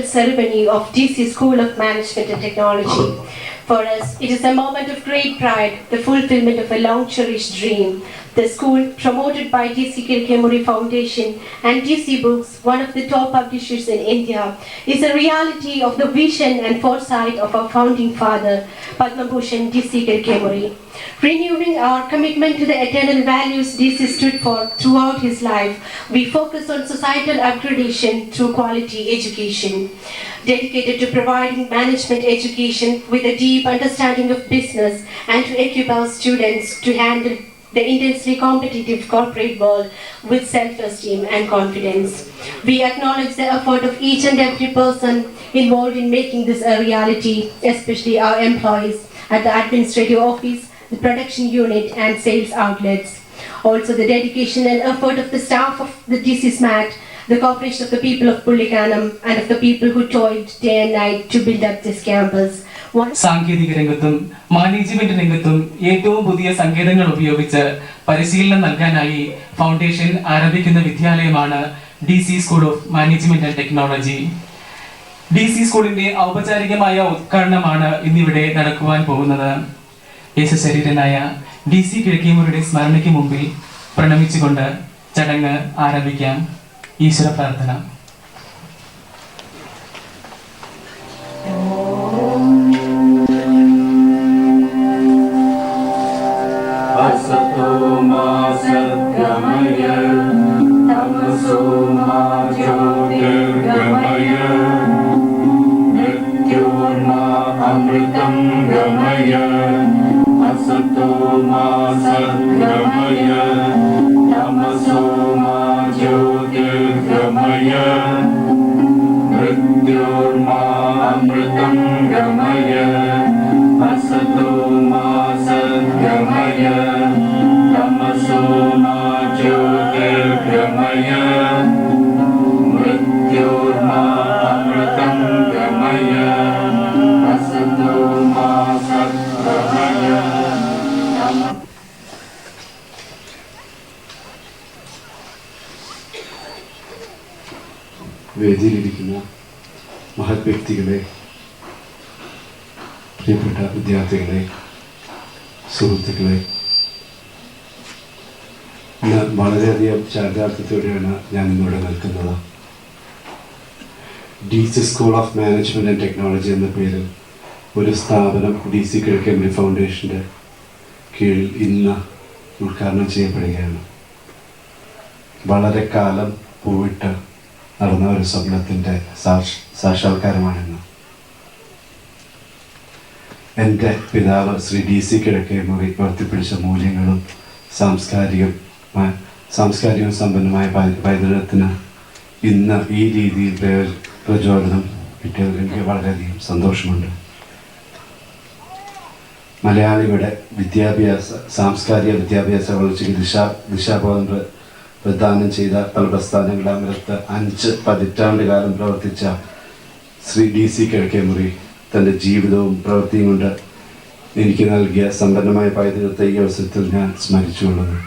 Ceremony of DC School of Management and Technology. For us, it is a moment of great pride, the fulfillment of a long-cherished dream. The school, promoted by DC Kirkemuri Foundation and DC Books, one of the top publishers in India, is a reality of the vision and foresight of our founding father, Padma Bhushan DC Kirkemuri. Renewing our commitment to the eternal values DC stood for throughout his life, we focus on societal upgradation through quality education. Dedicated to providing management education with a deep understanding of business and to equip our students to handle the intensely competitive corporate world with self-esteem and confidence. We acknowledge the effort of each and every person involved in making this a reality, especially our employees at the administrative office, the production unit and sales outlets. Also the dedication and effort of the staff of the DC SMAT, the cooperation of the people of Pullikanam and of the people who toiled day and night to build up this campus. സാങ്കേതിക രംഗത്തും management രംഗത്തും ഏറ്റവും പുതിയ സങ്കേതങ്ങൾ ഉപയോഗിച്ച് പരിശീലനം നൽകാനായി foundation ആരംഭിക്കുന്ന വിദ്യാലയമാണ് DC school of management and technology. DC സ്കൂളിന്റെ ഔപചാരികമായ ഉദ്ഘാടനമാണ് ഇന്നിവിടെ നടക്കുവാൻ പോകുന്നത്. യേശുശരീരനായ DC കിഴക്കേമുറിയുടെ സ്മരണയ്ക്ക് മുമ്പിൽ പ്രണമിച്ചുകൊണ്ട് ചടങ്ങ് ആരംഭിക്കാം. ഈശ്വര പ്രാർത്ഥന. अमृतं गमय असतो मा सद्गमय तमसो मा ज्योतिर्गमय मृत्योर्मा अमृतं गमय असतो मा सद्गमय तमसो मा ज्योतिर्गमय मृत्योर्मा अमृतं गमय വേദിയിലിരിക്കുന്ന മഹത് വ്യക്തികളെ, പ്രിയപ്പെട്ട വിദ്യാർത്ഥികളെ, സുഹൃത്തുക്കളെ, ഇന്ന് വളരെയധികം ചാരിതാർത്ഥ്യത്തോടെയാണ് ഞാൻ ഇന്നിവിടെ നിൽക്കുന്നത്. DC school of management and technology എന്ന പേരിൽ ഒരു സ്ഥാപനം DC കിഴക്കേമുറി ഫൗണ്ടേഷൻ്റെ കീഴിൽ ഇന്ന് ഉദ്ഘാടനം ചെയ്യപ്പെടുകയാണ്. വളരെ കാലം പോയിട്ട് നടന്ന ഒരു സ്വപ്നത്തിൻ്റെ സാക്ഷാത്കാരമാണെന്ന്. എൻ്റെ പിതാവ് ശ്രീ DC കിഴക്കേമുറി ഉയർത്തിപ്പിടിച്ച മൂല്യങ്ങളും സാംസ്കാരികവും സമ്പന്നമായ പൈതൃകത്തിന് ഇന്ന് ഈ രീതിയിൽ പ്രചോദനം കിട്ടിയതിൽ എനിക്ക് വളരെയധികം സന്തോഷമുണ്ട്. മലയാളിയുടെ സാംസ്കാരിക വിദ്യാഭ്യാസ വളർച്ചയ്ക്ക് ദിശാബോധം പ്രദാനം ചെയ്ത പല പ്രസ്ഥാനങ്ങളാമരത്ത് 5 പതിറ്റാണ്ട് കാലം പ്രവർത്തിച്ച ശ്രീ DC കിഴക്കേമുറി തൻ്റെ ജീവിതവും പ്രവൃത്തിയും കൊണ്ട് എനിക്ക് നൽകിയ സമ്പന്നമായ പൈതൃകത്തെ ഈ അവസരത്തിൽ ഞാൻ സ്മരിച്ചുകൊള്ളുന്നു.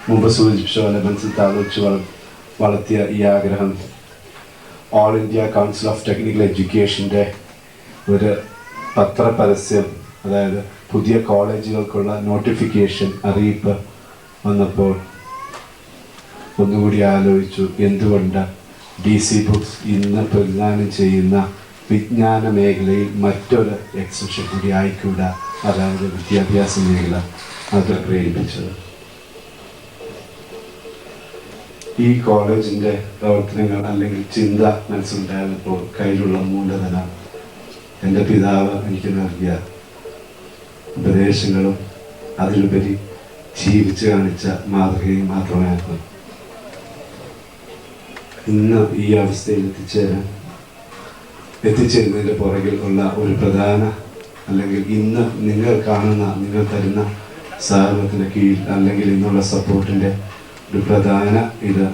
മുമ്പ് സൂചിപ്പിച്ച പോലെ മനസ്സിൽ താലോചിച്ച് വളർത്തിയ ഈ ആഗ്രഹം all India council of technical എഡ്യൂക്കേഷൻ്റെ ഒരു പത്രപരസ്യം, അതായത് പുതിയ കോളേജുകൾക്കുള്ള നോട്ടിഫിക്കേഷൻ അറിയിപ്പ് വന്നപ്പോൾ ഒന്നുകൂടി ആലോചിച്ചു, എന്തുകൊണ്ട് DC ബുക്സ് ഇന്ന് പ്രദാനം ചെയ്യുന്ന വിജ്ഞാന മേഖലയിൽ മറ്റൊരു എക്സ്റ്റൻഷൻ കൂടി ആയിക്കൂടാ, അതായത് വിദ്യാഭ്യാസ മേഖല. അത് പ്രേരിപ്പിച്ചത് ഈ കോളേജിൻ്റെ പ്രവർത്തനങ്ങൾ അല്ലെങ്കിൽ ചിന്ത മനസ്സിലുണ്ടായപ്പോൾ കയ്യിലുള്ള മൂലധനം എൻ്റെ പിതാവ് എനിക്ക് നൽകിയ ഉപദേശങ്ങളും അതിലുപരി ജീവിച്ച് കാണിച്ച മാതൃകയും മാത്രമായിരുന്നു. ഇന്ന് ഈ അവസ്ഥയിൽ എത്തിച്ചേരുന്നതിൻ്റെ പുറകിൽ ഉള്ള ഒരു പ്രധാന, അല്ലെങ്കിൽ ഇന്ന് നിങ്ങൾ തരുന്ന സ്ഥാപനത്തിന് കീഴിൽ അല്ലെങ്കിൽ ഇന്നുള്ള സപ്പോർട്ടിൻ്റെ ഒരു പ്രധാന ഇത്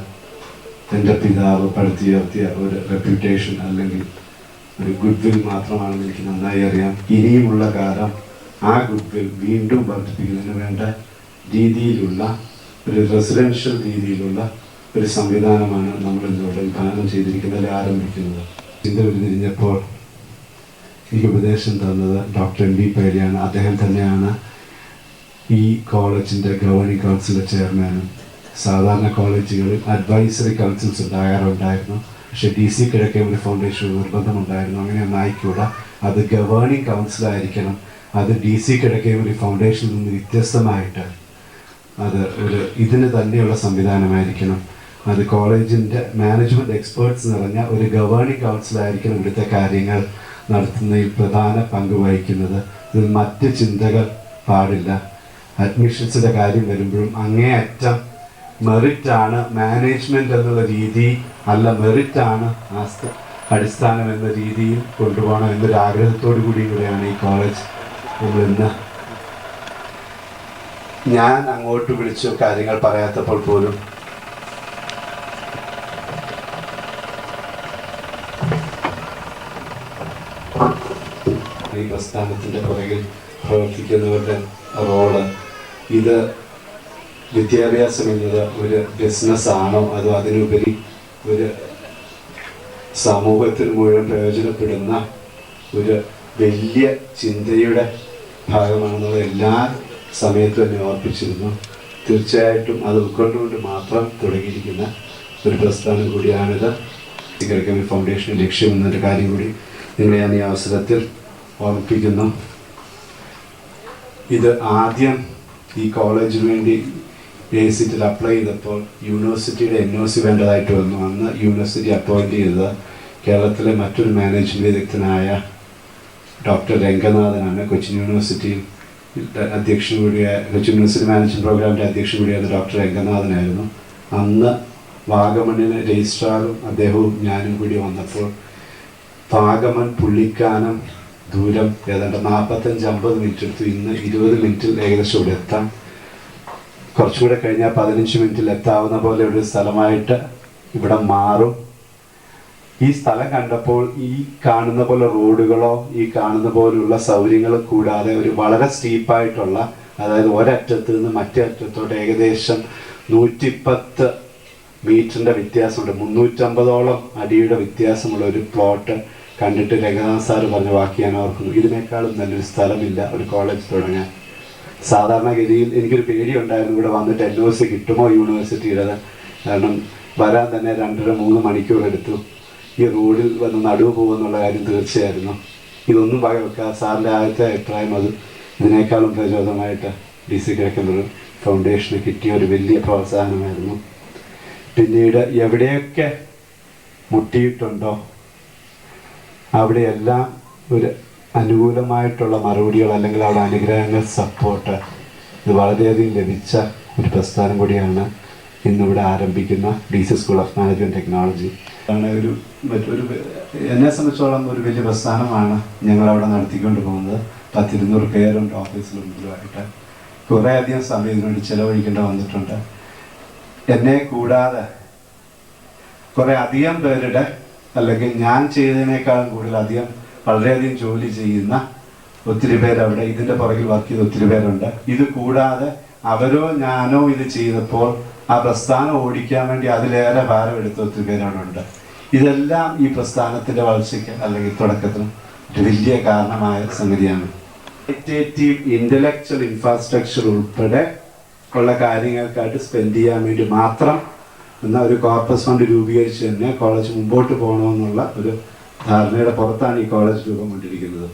എൻ്റെ പിതാവ് പടുത്തുയർത്തിയ ഒരു റെപ്യൂട്ടേഷൻ അല്ലെങ്കിൽ ഒരു ഗുഡ് വിൽ മാത്രമാണെന്ന് എനിക്ക് നന്നായി അറിയാം. ഇനിയുമുള്ള കാലം ആ ഗുഡ് വിൽ വീണ്ടും വർദ്ധിപ്പിക്കുന്നതിന് വേണ്ട രീതിയിലുള്ള ഒരു റെസിഡൻഷ്യൽ രീതിയിലുള്ള ഒരു സംവിധാനമാണ് നമ്മൾ ഇന്നിവിടെ വിഭാവനം ചെയ്തിരിക്കുന്നത്, ആരംഭിക്കുന്നത്. ചിന്ത ഉരുത്തിരിഞ്ഞപ്പോൾ എനിക്ക് ഉപദേശം തന്നത് ഡോക്ടർ എം വി പേടിയാണ്. അദ്ദേഹം തന്നെയാണ് ഈ കോളേജിൻ്റെ ഗവേണിംഗ് കൗൺസിലിൻ്റെ ചെയർമാനും. സാധാരണ കോളേജുകളിൽ അഡ്വൈസറി കൗൺസിൽസ് ഉണ്ടാകാറുണ്ടായിരുന്നു, പക്ഷേ DC കിഴക്കേമുറി ഫൗണ്ടേഷൻ നിർബന്ധമുണ്ടായിരുന്നു. അങ്ങനെയൊന്നും ആയിക്കൂടാ, അത് ഗവേണിംഗ് കൗൺസിലായിരിക്കണം. അത് DC കിഴക്കേമുറി ഫൗണ്ടേഷനിൽ നിന്ന് വ്യത്യസ്തമായിട്ട് അത് ഒരു ഇതിന് തന്നെയുള്ള സംവിധാനമായിരിക്കണം. അത് കോളേജിൻ്റെ മാനേജ്മെൻറ്റ് എക്സ്പേർട്സ് നിറഞ്ഞ ഒരു ഗവേണിംഗ് കൗൺസിലായിരിക്കണം ഇവിടുത്തെ കാര്യങ്ങൾ നടത്തുന്നതിൽ പ്രധാന പങ്ക് വഹിക്കുന്നത്. ഇതിൽ മറ്റ് ചിന്തകൾ പാടില്ല. അഡ്മിഷൻസിൻ്റെ കാര്യം വരുമ്പോഴും അങ്ങേയറ്റം മെറിറ്റാണ് മാനേജ്മെൻറ്റ് എന്നുള്ള രീതി അല്ല, മെറിറ്റാണ് അടിസ്ഥാനം എന്ന രീതിയിൽ കൊണ്ടുപോകണം എന്നൊരു ആഗ്രഹത്തോടു കൂടിയാണ് ഈ കോളേജ് ഇന്ന്. ഞാൻ അങ്ങോട്ട് വിളിച്ചു കാര്യങ്ങൾ പറയാത്തപ്പോൾ പോലും ഈ പ്രസ്ഥാനത്തിൻ്റെ പുറകിൽ പ്രവർത്തിക്കുന്നവരുടെ റോള്, ഇത് വിദ്യാഭ്യാസം എന്നത് ഒരു ബിസിനസ്സാണോ അതോ അതിനുപരി ഒരു സമൂഹത്തിന് മുഴുവൻ പ്രയോജനപ്പെടുന്ന ഒരു വലിയ ചിന്തയുടെ ഭാഗമാണെന്നുള്ള എല്ലാ സമയത്തും എന്നെ ഓർപ്പിച്ചിരുന്നു. തീർച്ചയായിട്ടും അത് ഉൾക്കൊണ്ടുകൊണ്ട് മാത്രം തുടങ്ങിയിരിക്കുന്ന ഒരു പ്രസ്ഥാനം കൂടിയാണിത്. കിഴക്കേമുറി ഫൗണ്ടേഷൻ ലക്ഷ്യമെന്നൊരു കാര്യം കൂടി നിങ്ങളെ ഞാൻ ഈ അവസരത്തിൽ ഓർമ്മിപ്പിക്കുന്നു. ഇത് ആദ്യം ഈ കോളേജിന് വേണ്ടി ACTൽ അപ്ലൈ ചെയ്തപ്പോൾ യൂണിവേഴ്സിറ്റിയുടെ NOC വേണ്ടതായിട്ട് വന്നു. അന്ന് യൂണിവേഴ്സിറ്റി അപ്പോയിൻറ്റ് ചെയ്തത് കേരളത്തിലെ മറ്റൊരു മാനേജ്മെൻറ്റ് വിദഗ്ധനായ ഡോക്ടർ രംഗനാഥനാണ്. കൊച്ചിൻ യൂണിവേഴ്സിറ്റിയിൽ അധ്യക്ഷൻ കൂടിയായ കൊച്ചിൻ യൂണിവേഴ്സിറ്റി മാനേജ്മെൻറ്റ് പ്രോഗ്രാമിൻ്റെ അധ്യക്ഷൻ കൂടിയായ ഡോക്ടർ രംഗനാഥനായിരുന്നു. അന്ന് വാഗമണ്ണിന് രജിസ്ട്രാറും അദ്ദേഹവും ഞാനും കൂടി വന്നപ്പോൾ വാഗമൺ പുള്ളിക്കാനം ദൂരം ഏതാണ്ട് 45-50 മിനിറ്റ് എടുത്തു. ഇന്ന് 20 മിനിറ്റിൽ ഏകദേശം ഇവിടെ എത്താം. കുറച്ചുകൂടെ കഴിഞ്ഞാൽ 15 മിനിറ്റിൽ എത്താവുന്ന പോലെ ഒരു സ്ഥലമായിട്ട് ഇവിടെ മാറും. ഈ സ്ഥലം കണ്ടപ്പോൾ ഈ കാണുന്ന പോലെ റോഡുകളോ ഈ കാണുന്ന പോലുള്ള സൗകര്യങ്ങൾ കൂടാതെ ഒരു വളരെ സ്റ്റീപ്പായിട്ടുള്ള, അതായത് ഒരറ്റത്ത് നിന്ന് മറ്റേ അറ്റത്തോട്ട് ഏകദേശം 110 മീറ്ററിൻ്റെ വ്യത്യാസമുണ്ട്. 350ഓളം അടിയുടെ വ്യത്യാസമുള്ള ഒരു പ്ലോട്ട് കണ്ടിട്ട് രംഗനാഥ് സാറ് പറഞ്ഞ വാക്ക് ഞാൻ ഓർക്കുന്നു. ഇതിനേക്കാളും നല്ലൊരു സ്ഥലമില്ല ഒരു കോളേജ് തുടങ്ങാൻ. സാധാരണഗതിയിൽ എനിക്കൊരു പേടിയുണ്ടായിരുന്നു ഇവിടെ വന്നിട്ട് NOC കിട്ടുമോ യൂണിവേഴ്സിറ്റിയുടേത്. കാരണം വരാൻ തന്നെ 2.5-3 മണിക്കൂർ എടുത്തു. ഈ റോഡിൽ വന്ന് നടുവ് പോകുമെന്നുള്ള കാര്യം തീർച്ചയായിരുന്നു. ഇതൊന്നും വകവെക്കുക. സാറിൻ്റെ ആദ്യത്തെ അഭിപ്രായം അത് ഇതിനേക്കാളും പ്രചോദനമായിട്ട് DC കിഴക്കേമുറി ഫൗണ്ടേഷന് കിട്ടിയ ഒരു വലിയ പ്രോത്സാഹനമായിരുന്നു. പിന്നീട് എവിടെയൊക്കെ മുട്ടിയിട്ടുണ്ടോ അവിടെയെല്ലാം ഒരു അനുകൂലമായിട്ടുള്ള മറുപടികൾ അല്ലെങ്കിൽ അവിടെ അനുഗ്രഹങ്ങൾ, സപ്പോർട്ട് ഇത് വളരെയധികം ലഭിച്ച ഒരു പ്രസ്ഥാനം കൂടിയാണ് ഇന്നിവിടെ ആരംഭിക്കുന്ന DC school of management technology. ഒരു എന്നെ സംബന്ധിച്ചോളം ഒരു വലിയ പ്രസ്ഥാനമാണ് ഞങ്ങളവിടെ നടത്തിക്കൊണ്ട് പോകുന്നത്. 10-200 പേരുണ്ട് ഓഫീസിലുമായിട്ട്. കുറേയധികം സമയം ഇതിനുവേണ്ടി ചിലവഴിക്കേണ്ടി വന്നിട്ടുണ്ട്. എന്നെ കൂടാതെ കുറേ അധികം പേരുടെ അല്ലെങ്കിൽ ഞാൻ ചെയ്തതിനേക്കാളും കൂടുതൽ അധികം വളരെയധികം ജോലി ചെയ്യുന്ന ഒത്തിരി പേരവിടെ ഇതിൻ്റെ പുറകിൽ വർക്ക് ചെയ്ത ഒത്തിരി പേരുണ്ട്. ഇത് കൂടാതെ അവരോ ഞാനോ ഇത് ചെയ്തപ്പോൾ ആ പ്രസ്ഥാനം ഓടിക്കാൻ വേണ്ടി അതിലേറെ ഭാരം എടുത്ത ഒത്തിരി പേരവിടെ ഉണ്ട്. ഇതെല്ലാം ഈ പ്രസ്ഥാനത്തിൻ്റെ വളർച്ചയ്ക്ക് അല്ലെങ്കിൽ തുടക്കത്തിന് ഒരു വലിയ കാരണമായ സംഗതിയാണ്. ക്വാളിറ്റേറ്റീവ് ഇൻ്റലക്ച്വൽ ഇൻഫ്രാസ്ട്രക്ചർ ഉൾപ്പെടെ ഉള്ള കാര്യങ്ങൾക്കായിട്ട് സ്പെൻഡ് ചെയ്യാൻ വേണ്ടി മാത്രം എന്ന ഒരു കോർപ്പസ് ഫണ്ട് രൂപീകരിച്ച് തന്നെ കോളേജ് മുമ്പോട്ട് പോകണമെന്നുള്ള ഒരു ധാരണയുടെ പുറത്താണ് ഈ കോളേജ് രൂപം കൊണ്ടിരിക്കുന്നത്.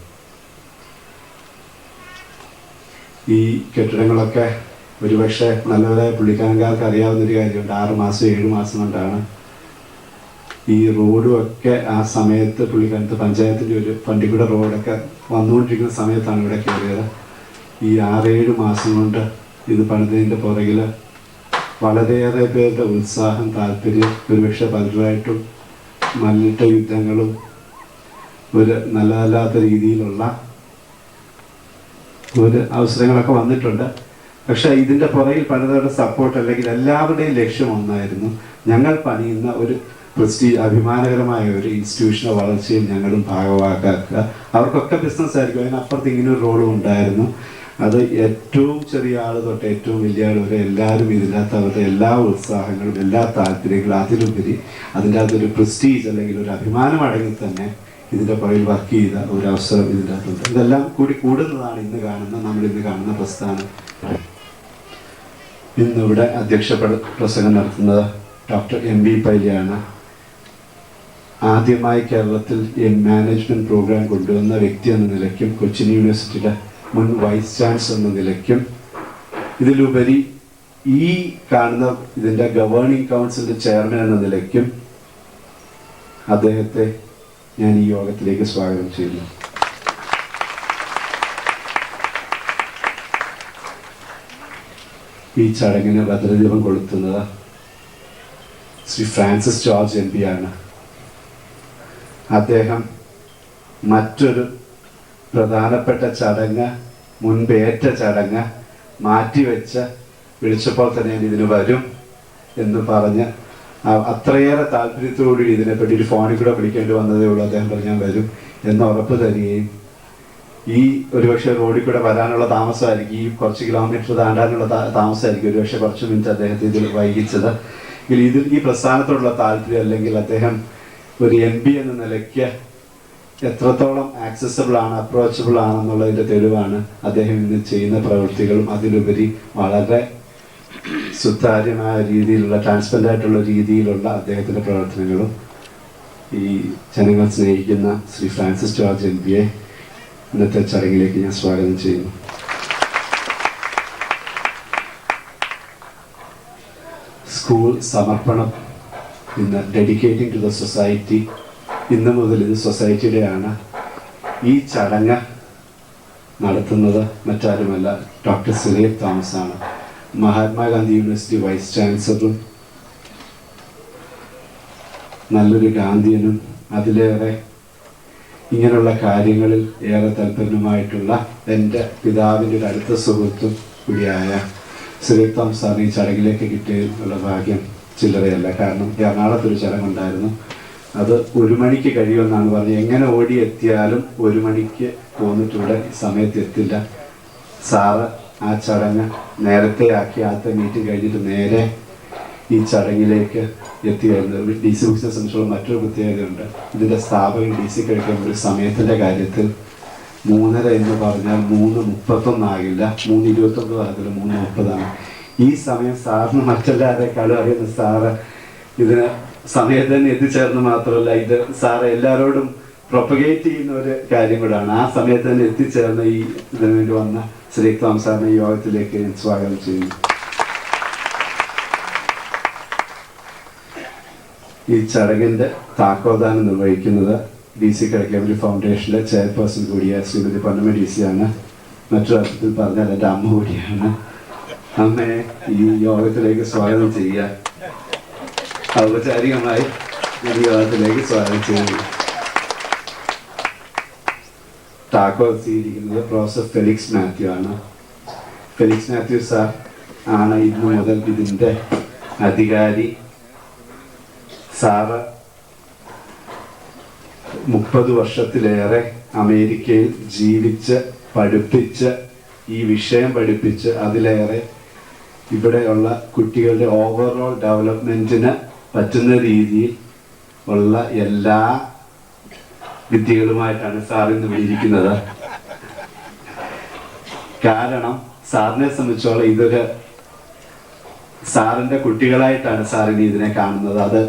ഈ കെട്ടിടങ്ങളൊക്കെ ഒരുപക്ഷെ നല്ലതായ പുള്ളിക്കാരൻകാർക്ക് അറിയാവുന്നൊരു കാര്യമുണ്ട്. 6 മാസം 7 മാസം കൊണ്ടാണ് ഈ റോഡും ഒക്കെ ആ സമയത്ത് പുള്ളിക്കാലത്ത് പഞ്ചായത്തിൻ്റെ ഒരു ഫണ്ടിൽ കൂടെ റോഡൊക്കെ വന്നുകൊണ്ടിരിക്കുന്ന സമയത്താണ് ഇവിടെ കയറിയത്. ഈ 6-7 മാസം കൊണ്ട് ഇത് പണിതതിൻ്റെ പുറകിൽ വളരെയേറെ പേരുടെ ഉത്സാഹം, താല്പര്യം, ഒരുപക്ഷെ പലരുമായിട്ടും മല്ലിട്ട യുദ്ധങ്ങളും ഒരു നല്ലതല്ലാത്ത രീതിയിലുള്ള ഒരു അവസരങ്ങളൊക്കെ വന്നിട്ടുണ്ട്. പക്ഷെ ഇതിൻ്റെ പുറകിൽ പലതരം സപ്പോർട്ട് അല്ലെങ്കിൽ എല്ലാവരുടെയും ലക്ഷ്യം ഒന്നായിരുന്നു, ഞങ്ങൾ പണിയുന്ന ഒരു അഭിമാനകരമായ ഒരു ഇൻസ്റ്റിറ്റ്യൂഷനെ വളർച്ചയിൽ ഞങ്ങളും ഭാഗമാക്കുക. അവർക്കൊക്കെ ബിസിനസ് ആയിരിക്കും, അതിനപ്പുറത്ത് ഇങ്ങനെ ഒരു റോളും ഉണ്ടായിരുന്നു. അത് ഏറ്റവും ചെറിയ ആൾ തൊട്ട് ഏറ്റവും വലിയ ആൾ വരെ എല്ലാവരും ഇതിനകത്ത് അവരുടെ എല്ലാ ഉത്സാഹങ്ങളും എല്ലാ താല്പര്യങ്ങളും അതിലുപരി അതിൻ്റെ അകത്തൊരു പ്രസ്റ്റീജ് അല്ലെങ്കിൽ ഒരു അഭിമാനം അടങ്ങി തന്നെ ഇതിൻ്റെ പുറകിൽ വർക്ക് ചെയ്ത ഒരു അവസരം ഇതിൻ്റെ അകത്തുണ്ട്. ഇതെല്ലാം കൂടി കൂടുന്നതാണ് നമ്മളിന്ന് കാണുന്ന പ്രസ്ഥാനം. ഇന്നിവിടെ പ്രസംഗം നടത്തുന്നത് ഡോക്ടർ എം വി പൈലിയാണ്. ആദ്യമായി കേരളത്തിൽ മാനേജ്മെൻറ്റ് പ്രോഗ്രാം കൊണ്ടുവന്ന വ്യക്തി എന്ന നിലയ്ക്കും കൊച്ചിൻ യൂണിവേഴ്സിറ്റിയുടെ മുൻ വൈസ് ചാൻസലർ എന്ന നിലയ്ക്കും ഇതിലുപരി ഈ കാണുന്ന ഇതിൻ്റെ ഗവേണിംഗ് കൗൺസിലിൻ്റെ ചെയർമാൻ എന്ന നിലയ്ക്കും അദ്ദേഹത്തെ ഞാൻ ഈ യോഗത്തിലേക്ക് സ്വാഗതം ചെയ്യുന്നു. ഈ ചടങ്ങിന് ഭദ്രദീപം കൊളുത്തുന്നത് Shri Francis George M P ആണ്. അദ്ദേഹം മറ്റൊരു പ്രധാനപ്പെട്ട ചടങ്ങ്, മുൻപേറ്റ ചടങ്ങ് വിളിച്ചപ്പോൾ തന്നെ ഞാൻ ഇതിന് വരും എന്ന് പറഞ്ഞ് അത്രയേറെ താല്പര്യത്തോടുകൂടി ഇതിനെപ്പറ്റി ഒരു ഫോണിൽ കൂടെ വിളിക്കേണ്ടി വന്നതേ ഉള്ളൂ. അദ്ദേഹം പറഞ്ഞാൽ വരും എന്ന് ഉറപ്പ് തരികയും ഈ ഒരുപക്ഷെ റോഡിൽ കൂടെ വരാനുള്ള താമസമായിരിക്കും, ഈ കുറച്ച് കിലോമീറ്റർ താണ്ടാനുള്ള താമസമായിരിക്കും ഒരുപക്ഷെ കുറച്ച് മിനിറ്റ് അദ്ദേഹത്തെ ഇതിൽ വൈകിച്ചത്. ഈ പ്രസ്ഥാനത്തോടുള്ള താല്പര്യം അല്ലെങ്കിൽ അദ്ദേഹം ഒരു എം പി എന്ന നിലയ്ക്ക് എത്രത്തോളം ആക്സസബിൾ ആണ്, അപ്രോച്ചബിൾ ആണെന്നുള്ളതിൻ്റെ തെളിവാണ് അദ്ദേഹം ഇന്ന് ചെയ്യുന്ന പ്രവൃത്തികളും അതിലുപരി വളരെ സുതാര്യമായ രീതിയിലുള്ള ട്രാൻസ്പെറൻ്റ് ആയിട്ടുള്ള രീതിയിലുള്ള അദ്ദേഹത്തിൻ്റെ പ്രവർത്തനങ്ങളും. ഈ ജനങ്ങൾ സ്നേഹിക്കുന്ന ശ്രീ ഫ്രാൻസിസ് ജോർജ് എം പിയെ ഇന്നത്തെ ചടങ്ങിലേക്ക് ഞാൻ സ്വാഗതം ചെയ്യുന്നു. സ്കൂൾ സമർപ്പണം ഇന്ന് ഡെഡിക്കേറ്റിംഗ് ടു ദ സൊസൈറ്റി. ഇന്ന് മുതൽ ഇത് സൊസൈറ്റിയുടെയാണ്. ഈ ചടങ്ങ് നടത്തുന്നത് മറ്റാരുമല്ല, ഡോക്ടർ സുരേഷ് തോമസ് ആണ്. മഹാത്മാഗാന്ധി യൂണിവേഴ്സിറ്റി വൈസ് ചാൻസലറും നല്ലൊരു ഗാന്ധിയനും അതിലേറെ ഇങ്ങനെയുള്ള കാര്യങ്ങളിൽ ഏറെ താല്പര്യമായിട്ടുള്ള എൻ്റെ പിതാവിൻ്റെ ഒരു അടുത്ത സുഹൃത്തും കൂടിയായ സുരേഷ് തോമസ് സാറിന് ഈ ചടങ്ങിലേക്ക് കിട്ടിയതിനുള്ള ഭാഗ്യം ചില്ലറയല്ല. കാരണം എറണാകുളത്തൊരു ചടങ്ങുണ്ടായിരുന്നു, അത് 1 മണിക്ക് കഴിയുമെന്നാണ് പറഞ്ഞത്. എങ്ങനെ ഓടി എത്തിയാലും 1 മണിക്ക് പോന്നിട്ടിവിടെ സമയത്ത് എത്തില്ല. സാറ് ആ ചടങ്ങ് നേരത്തെ ആക്കി ആദ്യത്തെ മീറ്റിംഗ് കഴിഞ്ഞിട്ട് നേരെ ഈ ചടങ്ങിലേക്ക് എത്തിയായിരുന്നു. ഡി സി ബുക്സിനെ സംബന്ധിച്ചുള്ള മറ്റൊരു പ്രത്യേകതയുണ്ട്. ഇതിൻ്റെ സ്ഥാപകൻ ഡി സി കഴിക്കുമ്പോൾ ഒരു സമയത്തിൻ്റെ കാര്യത്തിൽ 3:30 എന്ന് പറഞ്ഞാൽ 3:31 ആകില്ല, 3:29 ആകില്ല, 3:30 ഈ സമയം സാറിന് മറ്റെല്ലാവരെക്കാളും അറിയുന്ന സാറ് ഇതിന് സമയത്ത് തന്നെ എത്തിച്ചേർന്ന് മാത്രമല്ല, ഇത് സാറ് എല്ലാവരോടും പ്രൊപ്പഗേറ്റ് ചെയ്യുന്ന ഒരു കാര്യം കൂടാണ്. ആ സമയത്ത് തന്നെ എത്തിച്ചേർന്ന് ഈ ഇതിനു വേണ്ടി വന്ന ശ്രീ തോമസ് സാറിനെ ഈ യോഗത്തിലേക്ക് ഞാൻ സ്വാഗതം ചെയ്യുന്നു. ഈ ചടങ്ങിൻ്റെ താക്കോൽദാനം നിർവഹിക്കുന്നത് ഡി സി കരിക്കുലം ഫൗണ്ടേഷനിലെ ചെയർപേഴ്സൺ കൂടിയായ ശ്രീമതി പൊന്നമ്മ ഡി സി ആണ്. മറ്റൊരു അർത്ഥത്തിൽ പറഞ്ഞാൽ എൻ്റെ അമ്മ കൂടിയാണ്. അമ്മയെ ഈ യോഗത്തിലേക്ക് സ്വാഗതം ചെയ്യുക. ഔപചാരികമായി ഈ യോഗത്തിലേക്ക് സ്വാഗതം ചെയ്യുന്നു. താക്കോൽ സ്വീകരിക്കുന്നത് പ്രൊഫസർ ഫെലിക്സ് മാത്യു ആണ്. ഫെലിക്സ് മാത്യു സാർ ആണ് ഇന്നു മുതൽ ഇതിൻ്റെ അധികാരി. സാറ് 30 വർഷത്തിലേറെ അമേരിക്കയിൽ ജീവിച്ച് പഠിപ്പിച്ച് ഈ വിഷയം പഠിപ്പിച്ച് അതിലേറെ ഇവിടെയുള്ള കുട്ടികളുടെ ഓവറോൾ ഡെവലപ്മെൻറ്റിന് പറ്റുന്ന രീതിയിൽ ഉള്ള എല്ലാ വിദ്യകളുമായിട്ടാണ് സാർ ഇന്ന് വിളിയിരിക്കുന്നത്. കാരണം സാറിനെ സംബന്ധിച്ചോളം ഇതൊരു സാറിൻ്റെ കുട്ടികളായിട്ടാണ് സാറിന് ഇതിനെ കാണുന്നത്. അത്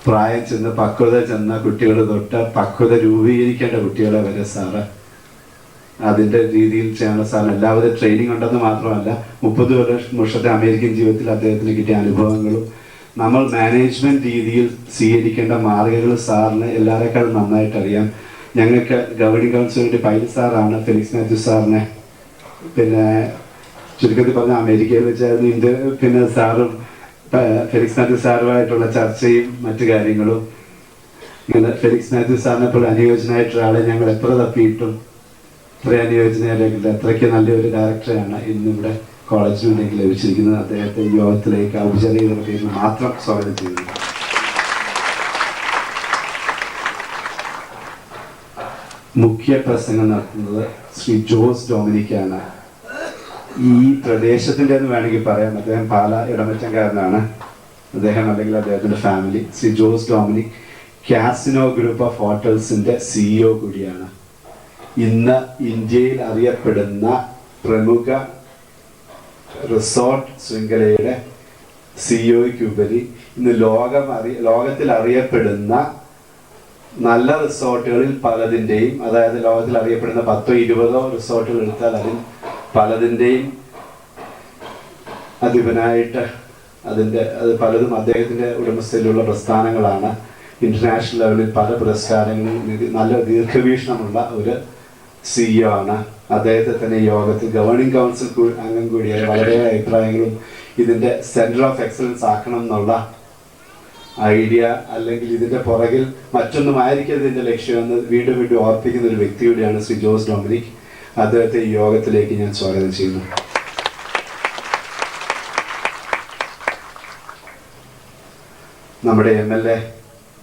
പ്രായം ചെന്ന് പക്വത ചെന്ന കുട്ടികൾ തൊട്ട് പക്വത രൂപീകരിക്കേണ്ട കുട്ടികളെ വരെ സാറ് അതിൻ്റെ രീതിയിൽ ചെയ്യാനുള്ള സാറിന് എല്ലാവിധ ട്രെയിനിങ് ഉണ്ടെന്ന് മാത്രമല്ല 30 വർഷത്തെ അമേരിക്കൻ ജീവിതത്തിൽ അദ്ദേഹത്തിന് കിട്ടിയ അനുഭവങ്ങളും നമ്മൾ മാനേജ്മെൻറ്റ് രീതിയിൽ സ്വീകരിക്കേണ്ട മാർഗങ്ങൾ സാറിന് എല്ലാവരെക്കാളും നന്നായിട്ട് അറിയാം. ഞങ്ങൾക്ക് ഗവേണിംഗ് കൗൺസിലിൻ്റെ പൈൽ സാറാണ് ഫെലിക്സ് മാത്യു സാറിനെ പിന്നെ ചുരുക്കത്തിൽ പറഞ്ഞ അമേരിക്കയിൽ വെച്ചായിരുന്നു പിന്നെ സാറും ഫെലിക്സ് മാത്യു സാറുമായിട്ടുള്ള ചർച്ചയും മറ്റു കാര്യങ്ങളും. ഇങ്ങനെ ഫെലിക്സ് മാത്യു സാറിനെ പോലെ അനുയോജ്യനായിട്ടൊരാളെ ഞങ്ങൾ എത്ര തപ്പിയിട്ടും ഇത്ര അനുയോജ്യതയിലേക്ക് അത്രയ്ക്ക് നല്ലൊരു ഡയറക്ടറെയാണ് ഇന്നിവിടെ കോളേജിന് വേണ്ടി ലഭിച്ചിരിക്കുന്നത്. അദ്ദേഹത്തെ ഈ യോഗത്തിലേക്ക് ഔപചാരിക പേരിൽ മാത്രം സ്വാഗതം ചെയ്യുന്നു. മുഖ്യ പ്രസംഗം നടത്തുന്നത് ശ്രീ ജോസ് ഡൊമിനിക്കാണ്. ഈ പ്രദേശത്തിൻ്റെ എന്ന് വേണമെങ്കിൽ പറയാം. അദ്ദേഹം പാല ഇടമറ്റംകാരനാണ്. അദ്ദേഹം അല്ലെങ്കിൽ അദ്ദേഹത്തിൻ്റെ family. Shri Jose Dominic casino group of ഹോട്ടൽസിൻ്റെ CEO കൂടിയാണ്. ഇന്ന് ഇന്ത്യയിൽ അറിയപ്പെടുന്ന പ്രമുഖ റിസോർട്ട് ശൃംഖലയുടെ CEOയ്ക്കുപരി ഇന്ന് ലോകത്തിൽ അറിയപ്പെടുന്ന നല്ല റിസോർട്ടുകളിൽ പലതിൻ്റെയും, അതായത് ലോകത്തിൽ അറിയപ്പെടുന്ന 10-20 റിസോർട്ടുകൾ എടുത്താൽ അതിൽ പലതിൻ്റെയും അധിപനായിട്ട് അത് പലതും അദ്ദേഹത്തിൻ്റെ ഉടമസ്ഥയിലുള്ള പ്രസ്ഥാനങ്ങളാണ്. ഇന്റർനാഷണൽ ലെവലിൽ പല പുരസ്കാരങ്ങളും നല്ല ദീർഘവീക്ഷണമുള്ള ഒരു CEO ആണ്. അദ്ദേഹത്തെ തന്നെ യോഗത്തിൽ ഗവേണിംഗ് കൗൺസിൽ അംഗം കൂടിയായ വളരെ അഭിപ്രായങ്ങളും ഇതിൻ്റെ സെൻറ്റർ ഓഫ് എക്സലൻസ് ആക്കണം എന്നുള്ള ഐഡിയ അല്ലെങ്കിൽ ഇതിൻ്റെ പുറകിൽ മറ്റൊന്നും ആയിരിക്കരുത് ഇതിൻ്റെ ലക്ഷ്യമെന്ന് വീണ്ടും വീണ്ടും ഓർപ്പിക്കുന്ന ഒരു വ്യക്തി കൂടിയാണ് ശ്രീ ജോസ് ഡൊമിനിക്. അദ്ദേഹത്തെ ഈ യോഗത്തിലേക്ക് ഞാൻ സ്വാഗതം ചെയ്യുന്നു. നമ്മുടെ MLA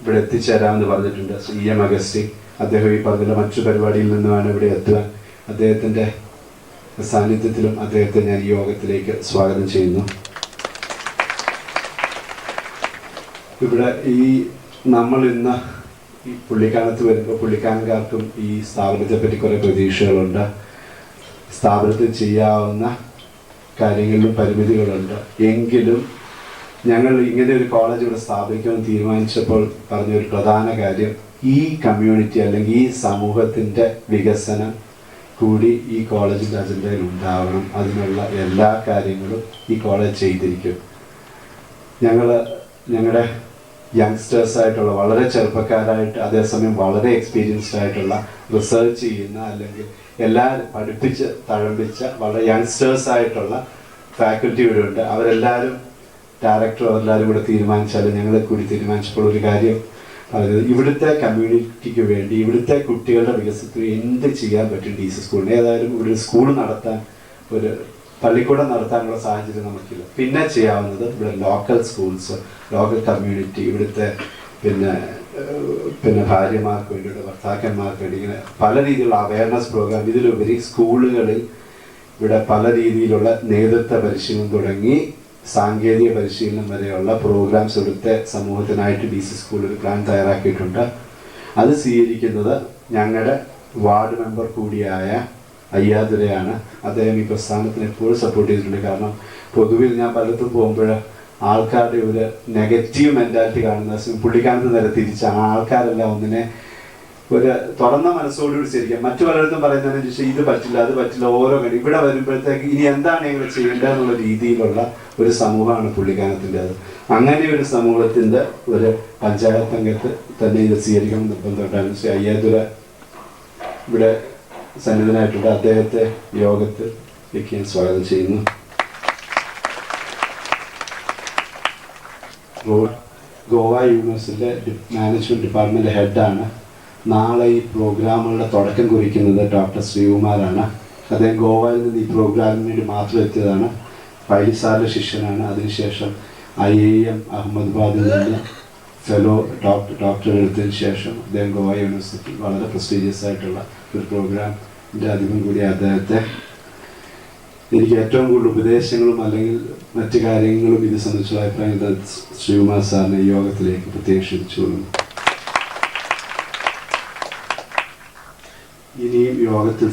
ഇവിടെ എത്തിച്ചേരാമെന്ന് പറഞ്ഞിട്ടുണ്ട്, ശ്രീ EM അഗസ്റ്റിൻ. അദ്ദേഹം ഈ പറഞ്ഞ മറ്റു പരിപാടിയിൽ നിന്നുമാണ് ഇവിടെ എത്തുവാൻ. അദ്ദേഹത്തിൻ്റെ സാന്നിധ്യത്തിലും അദ്ദേഹത്തെ ഞാൻ ഈ യോഗത്തിലേക്ക് സ്വാഗതം ചെയ്യുന്നു. ഇവിടെ നമ്മൾ ഇന്ന് ഈ പുള്ളിക്കാനത്ത് വരുമ്പോൾ പുള്ളിക്കാനക്കാർക്കും ഈ സ്ഥാപനത്തെ പറ്റി കുറേ പ്രതീക്ഷകളുണ്ട്. സ്ഥാപനത്തിൽ ചെയ്യാവുന്ന കാര്യങ്ങളിലും പരിമിതികളുണ്ട്. എങ്കിലും ഞങ്ങൾ ഇങ്ങനെ ഒരു കോളേജ് ഇവിടെ സ്ഥാപിക്കുമെന്ന് തീരുമാനിച്ചപ്പോൾ പറഞ്ഞൊരു പ്രധാന കാര്യം, ഈ കമ്മ്യൂണിറ്റി അല്ലെങ്കിൽ ഈ സമൂഹത്തിൻ്റെ വികസനം കൂടി ഈ കോളേജിൻ്റെ അജണ്ടയിൽ ഉണ്ടാവണം. അതിനുള്ള എല്ലാ കാര്യങ്ങളും ഈ കോളേജ് ചെയ്തിരിക്കും. ഞങ്ങളുടെ യങ്സ്റ്റേഴ്സായിട്ടുള്ള വളരെ ചെറുപ്പക്കാരായിട്ട് അതേസമയം വളരെ എക്സ്പീരിയൻസ്ഡ് ആയിട്ടുള്ള റിസർച്ച് ചെയ്യുന്ന അല്ലെങ്കിൽ എല്ലാവരും പഠിപ്പിച്ച് തഴമ്പിച്ച വളരെ യങ്സ്റ്റേഴ്സായിട്ടുള്ള ഫാക്കൽറ്റി ഇവിടെ ഉണ്ട്. അവരെല്ലാവരും ഡയറക്ടർ അവരെല്ലാവരും കൂടെ തീരുമാനിച്ചാലും ഞങ്ങളെ കൂടി തീരുമാനിച്ചപ്പോൾ ഒരു കാര്യം, അതായത് ഇവിടുത്തെ കമ്മ്യൂണിറ്റിക്ക് വേണ്ടി ഇവിടുത്തെ കുട്ടികളുടെ വികസനത്തിന് എന്ത് ചെയ്യാൻ പറ്റും DC സ്കൂളിന്. ഏതായാലും ഇവിടെ ഒരു സ്കൂൾ നടത്താൻ, ഒരു പള്ളിക്കൂടം നടത്താനുള്ള സാഹചര്യം നമുക്കില്ല. പിന്നെ ചെയ്യാവുന്നത് ഇവിടെ ലോക്കൽ സ്കൂൾസ്, ലോക്കൽ കമ്മ്യൂണിറ്റി, ഇവിടുത്തെ പിന്നെ ഭാര്യമാർക്ക് വേണ്ടി, ഇവിടെ ഭർത്താക്കന്മാർക്ക് വേണ്ടി ഇങ്ങനെ പല രീതിയിലുള്ള അവയർനെസ് പ്രോഗ്രാം. ഇതിലുപരി സ്കൂളുകളിൽ ഇവിടെ പല രീതിയിലുള്ള നേതൃത്വ പരിശീലനം തുടങ്ങി സാങ്കേതിക പരിശീലനം വരെയുള്ള പ്രോഗ്രാംസ് ഇവിടുത്തെ സമൂഹത്തിനായിട്ട് DC സ്കൂൾ ഒരു പ്ലാൻ തയ്യാറാക്കിയിട്ടുണ്ട്. അത് സ്വീകരിക്കുന്നത് ഞങ്ങളുടെ വാർഡ് മെമ്പർ കൂടിയായ അയ്യാതുരയാണ്. അദ്ദേഹം ഈ പ്രസ്ഥാനത്തിന് എപ്പോഴും സപ്പോർട്ട് ചെയ്തിട്ടുണ്ട്. കാരണം പൊതുവിൽ ഞാൻ പലത്തും പോകുമ്പോൾ ആൾക്കാരുടെ ഒരു നെഗറ്റീവ് മെൻറ്റാലിറ്റി കാണുന്ന പുള്ളിക്കാനത്ത് നേരെ തിരിച്ചാണ്. ആൾക്കാരെല്ലാം ഒന്നിനെ ഒരു തുറന്ന മനസ്സോടുകൂടി ശരിക്കും മറ്റു പലയിടത്തും പറയുന്നതിന് ശേഷം ഇത് പറ്റില്ല അത് പറ്റില്ല ഓരോ കാര്യം ഇവിടെ വരുമ്പോഴത്തേക്ക് ഇനി എന്താണ് ഞങ്ങൾ ചെയ്യേണ്ടതെന്നുള്ള രീതിയിലുള്ള ഒരു സമൂഹമാണ് പുള്ളിക്കാനത്തിൻ്റെത്. അങ്ങനെ ഒരു സമൂഹത്തിൻ്റെ ഒരു പഞ്ചായത്ത് അംഗത്ത് തന്നെ ഇത് സ്വീകരിക്കണം നിർബന്ധമായിട്ടാണ്. ശ്രീ അയ്യാതുര ഇവിടെ സന്നിധനായിട്ടുണ്ട്. അദ്ദേഹത്തെ യോഗത്തിലേക്ക് ഞാൻ സ്വാഗതം ചെയ്യുന്നു. ഗോവ യൂണിവേഴ്സിറ്റിയിലെ മാനേജ്മെൻറ്റ് ഡിപ്പാർട്ട്മെൻറ്റ് ഹെഡാണ്. നാളെ ഈ പ്രോഗ്രാമുകളുടെ തുടക്കം കുറിക്കുന്നത് ഡോക്ടർ ശ്രീകുമാറാണ്. അദ്ദേഹം ഗോവയിൽ നിന്ന് ഈ പ്രോഗ്രാമിന് വേണ്ടി മാത്രം എത്തിയതാണ്. പൈലിസാറിൻ്റെ ശിഷ്യനാണ്. അതിനുശേഷം IIM അഹമ്മദാബാദിൽ നിന്ന് ഫെലോ ഡോക്ടർ എടുത്തതിന് ശേഷം അദ്ദേഹം ഗോവ യൂണിവേഴ്സിറ്റി വളരെ പ്രസ്റ്റീജിയസ് ആയിട്ടുള്ള ഒരു പ്രോഗ്രാമിൻ്റെ അധികം കൂടി അദ്ദേഹത്തെ എനിക്ക് ഏറ്റവും കൂടുതൽ ഉപദേശങ്ങളും അല്ലെങ്കിൽ മറ്റു കാര്യങ്ങളും ഇത് സംബന്ധിച്ചുള്ള അഭിപ്രായം ശ്രീകുമാർ സാറിനെ ഈ യോഗത്തിലേക്ക് പ്രത്യേകം ക്ഷണിച്ചുകൊള്ളുന്നു. ഇനിയും യോഗത്തിൽ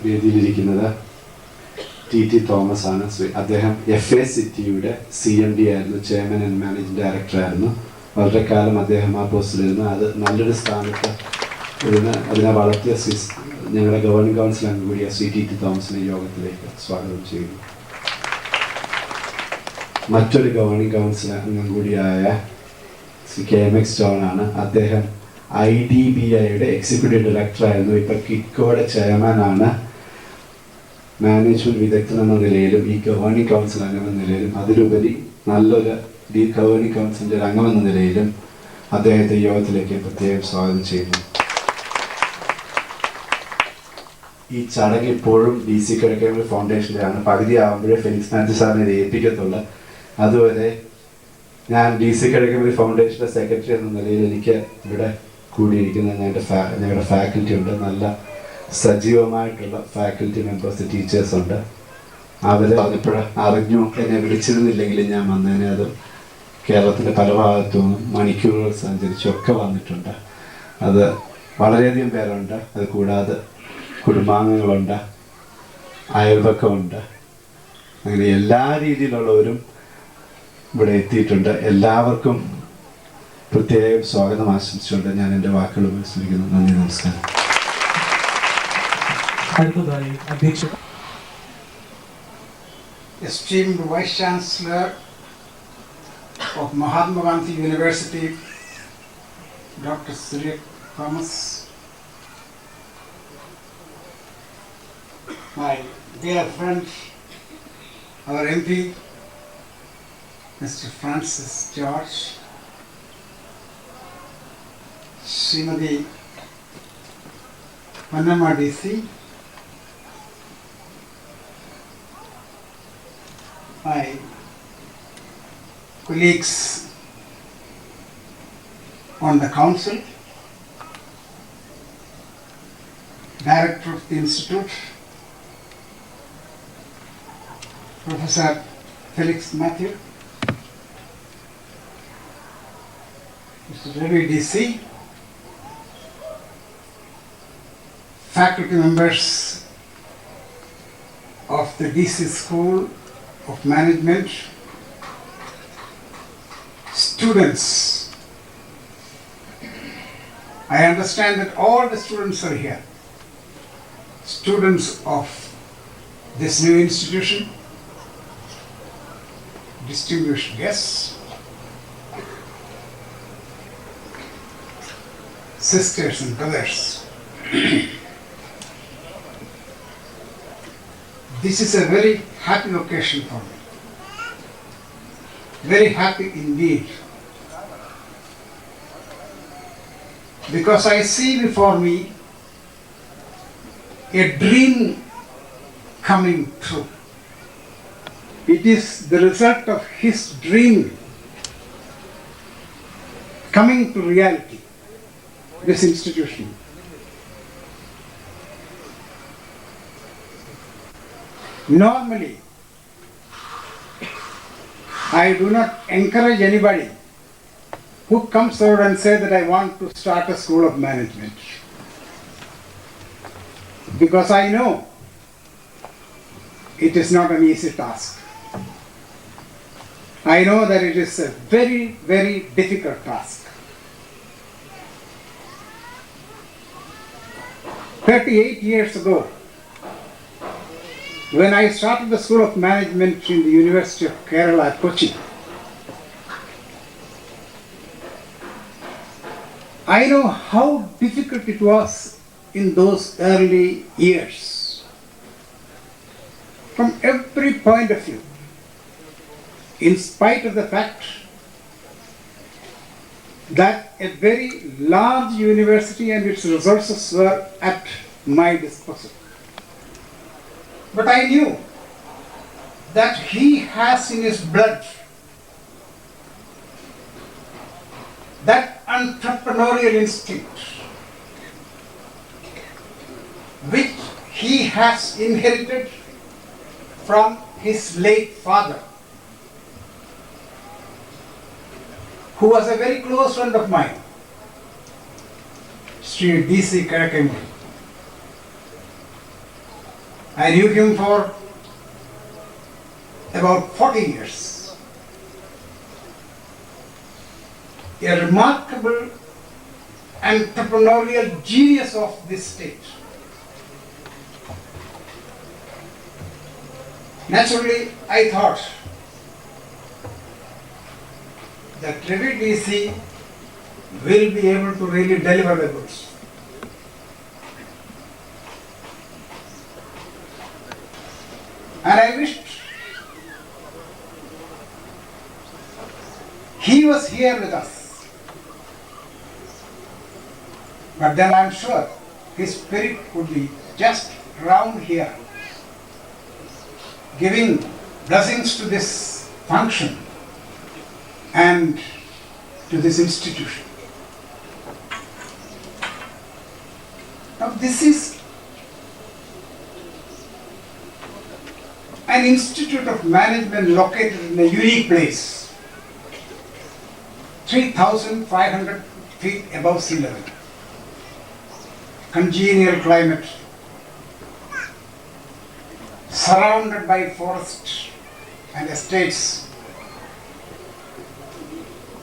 വേദിയിലിരിക്കുന്നത് TT തോമസ് ആണ്. അദ്ദേഹം FA സിറ്റിയുടെ CMD ആയിരുന്നു, ചെയർമാൻ ആൻഡ് മാനേജിംഗ് ഡയറക്ടർ ആയിരുന്നു. വളരെ കാലം അദ്ദേഹം ആ പോസ്റ്റിലിരുന്നു. അത് നല്ലൊരു സ്ഥാനത്ത് അതിനെ വളർത്തിയ ഞങ്ങളുടെ ഗവേണിംഗ് കൗൺസിൽ അംഗം കൂടിയ ശ്രീ TT തോമസിനെ യോഗത്തിലേക്ക് സ്വാഗതം ചെയ്യുന്നു. മറ്റൊരു ഗവേണിംഗ് കൗൺസിൽ അംഗം കൂടിയായ ശ്രീ KMX ജോൺ ആണ്. അദ്ദേഹം IDBIയുടെ എക്സിക്യൂട്ടീവ് ഡയറക്ടറായിരുന്നു. ഇപ്പോൾ കിക്കോയുടെ ചെയർമാനാണ്. മാനേജ്മെൻറ്റ് വിദഗ്ധൻ എന്ന നിലയിലും ഈ ഗവേണിംഗ് കൗൺസിൽ അംഗമെന്ന നിലയിലും അതിലുപരി നല്ലൊരു ഗവേണിംഗ് കൗൺസിലിൻ്റെ ഒരു അംഗമെന്ന നിലയിലും അദ്ദേഹത്തെ യോഗത്തിലേക്ക് പ്രത്യേകം സ്വാഗതം ചെയ്യുന്നു. ഈ ചടങ്ങ് ഇപ്പോഴും DC കിഴക്കേമൂല ഫൗണ്ടേഷനിലാണ്. പകുതി ആകുമ്പോഴേ ഫെലിക്സ് മാത്യു സാറിനെ ഇത് ഏൽപ്പിക്കത്തുള്ളൂ. അതുവരെ ഞാൻ DC കിഴക്കേമൂല ഫൗണ്ടേഷൻ്റെ സെക്രട്ടറി എന്ന നിലയിൽ എനിക്ക് ഇവിടെ കൂടിയിരിക്കുന്ന ഞങ്ങളുടെ ഫാക്കൽറ്റി ഉണ്ട്. നല്ല സജീവമായിട്ടുള്ള ഫാക്കൽറ്റി മെമ്പേഴ്സ്, ടീച്ചേഴ്സ് ഉണ്ട്. അവർ പറഞ്ഞപ്പോഴും അറിഞ്ഞു എന്നെ വിളിച്ചിരുന്നില്ലെങ്കിൽ ഞാൻ വന്നതിനെ. അത് കേരളത്തിൻ്റെ പല ഭാഗത്തു നിന്നും മണിക്കൂറുകൾ സഞ്ചരിച്ചൊക്കെ വന്നിട്ടുണ്ട്. അത് വളരെയധികം പേരുണ്ട്. അത് കൂടാതെ കുടുംബാംഗങ്ങളുണ്ട്, അയൽപക്കമുണ്ട്. അങ്ങനെ എല്ലാ രീതിയിലുള്ളവരും ഇവിടെ എത്തിയിട്ടുണ്ട്. എല്ലാവർക്കും പ്രത്യേകം സ്വാഗതം ആശംസിച്ചുകൊണ്ട് ഞാൻ എൻ്റെ വാക്കുകൾ ഉപയോഗിക്കുന്നു. നന്ദി, നമസ്കാരം. അടുത്തതായി അധ്യക്ഷ Esteemed Vice Chancellor of Mahatma Gandhi University, Dr. Surya Thomas, my dear friend, our MP, Mr. Francis George, Srimati Pannamma DC, my colleagues on the council, director of the institute, Professor Felix Matthew, Mr. Ravi DC, faculty members of the DC School of Management, students. I understand that all the students are here. Students of this new institution, distinguished guests, sisters and brothers. This is a very happy occasion for me. Very happy indeed. Because I see before me a dream coming true. It is the result of his dream coming to reality, this institution. Normally, I do not encourage anybody who comes out and say that I want to start a school of management. Because I know it is not an easy task. I know that it is a very, very difficult task. 38 years ago, when I started the School of Management in the University of Kerala at Kochi, I know how difficult it was in those early years. From every point of view, in spite of the fact that a very large university and its resources were at my disposal. But I knew that he has in his blood that entrepreneurial instinct which he has inherited from his late father, who was a very close friend of mine, Sri DC Karakemuri. I knew him for about 40 years. A remarkable entrepreneurial genius of this state. Naturally, I thought that Ravi DC will be able to really deliver the goods. And I wished he was here with us. But then I am sure his spirit would be just around here giving blessings to this function and to this institution. Now this is an institute of management located in a unique place, 3,500 feet above sea level, congenial climate, surrounded by forests and estates,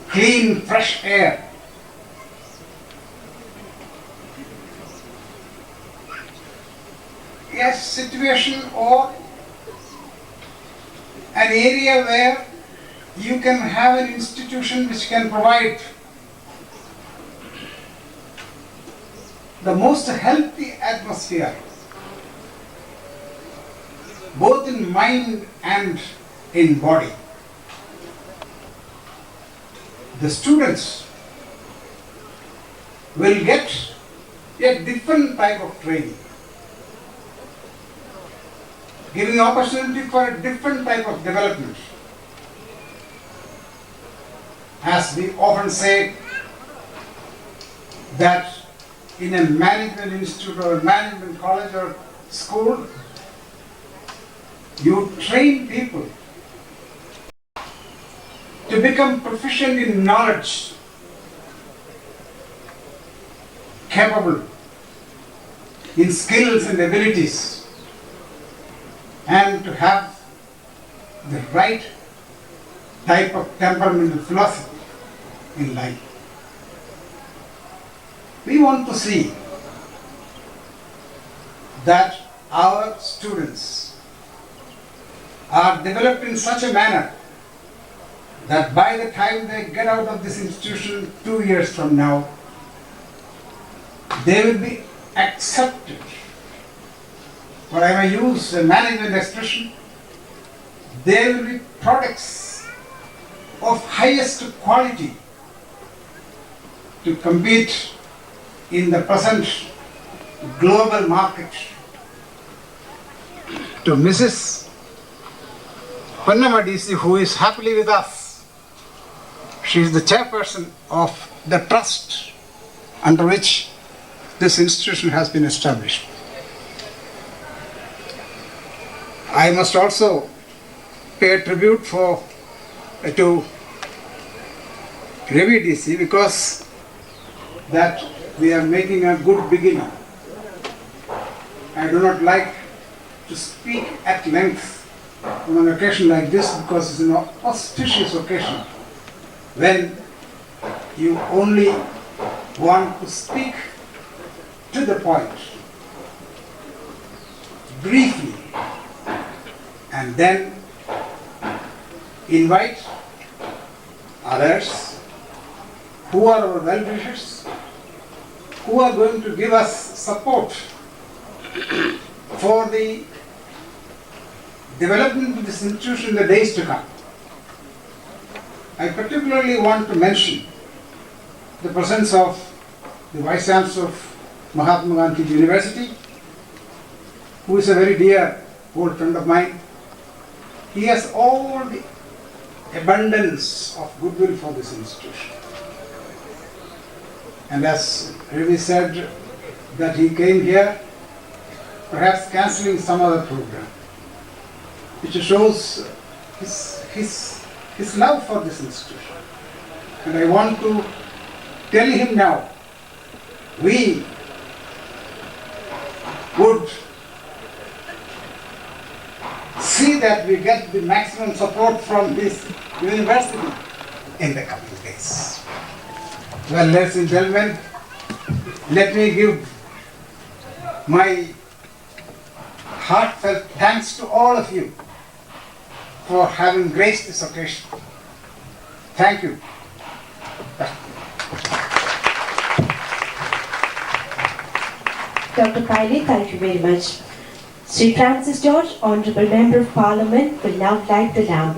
clean, fresh air. A situation or an area where you can have an institution which can provide the most healthy atmosphere, both in mind and in body. The students will get a different type of training, giving opportunity for a different type of development. As we often say that in a management institute or a management college or school, you train people to become proficient in knowledge, capable in skills and abilities, and to have the right type of temperament and philosophy in life. We want to see that our students are developed in such a manner that by the time they get out of this institution 2 years from now, they will be accepted. Or I may use a management expression, they will be products of highest quality to compete in the present global market. To Mrs. Pannama DC, who is happily with us, she is the chairperson of the trust under which this institution has been established. I must also pay a tribute to Ravi DC, because that we are making a good beginning. I do not like to speak at length on an occasion like this because it's an auspicious occasion when you only want to speak to the point, briefly, and then invite others who are our well-wishers, who are going to give us support for the development of this institution in the days to come. I particularly want to mention the presence of the Vice Chancellor of Mahatma Gandhi University, who is a very dear old friend of mine. He has all the abundance of goodwill for this institution. And as Ravi said, that he came here, perhaps cancelling some other program, which shows his love for this institution. And I want to tell him now, we would see that we get the maximum support from this university in the coming days. Well, ladies and gentlemen, let me give my heartfelt thanks to all of you for having graced this occasion. Thank you. Dr. Kaile, thank you very much. Sri Francis George, Honourable Member of Parliament, will now light the lamp.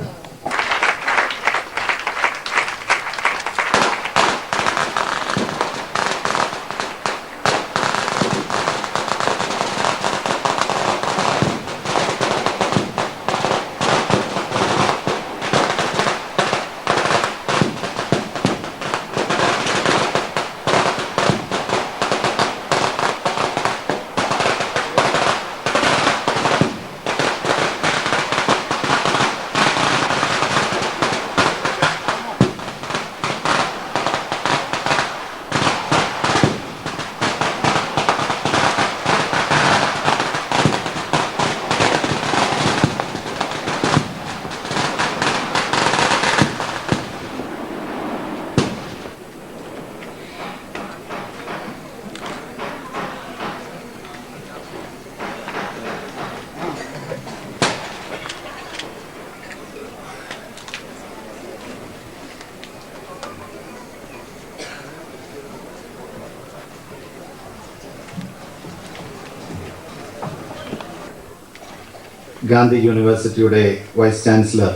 Gandhi യൂണിവേഴ്സിറ്റിയുടെ vice chancellor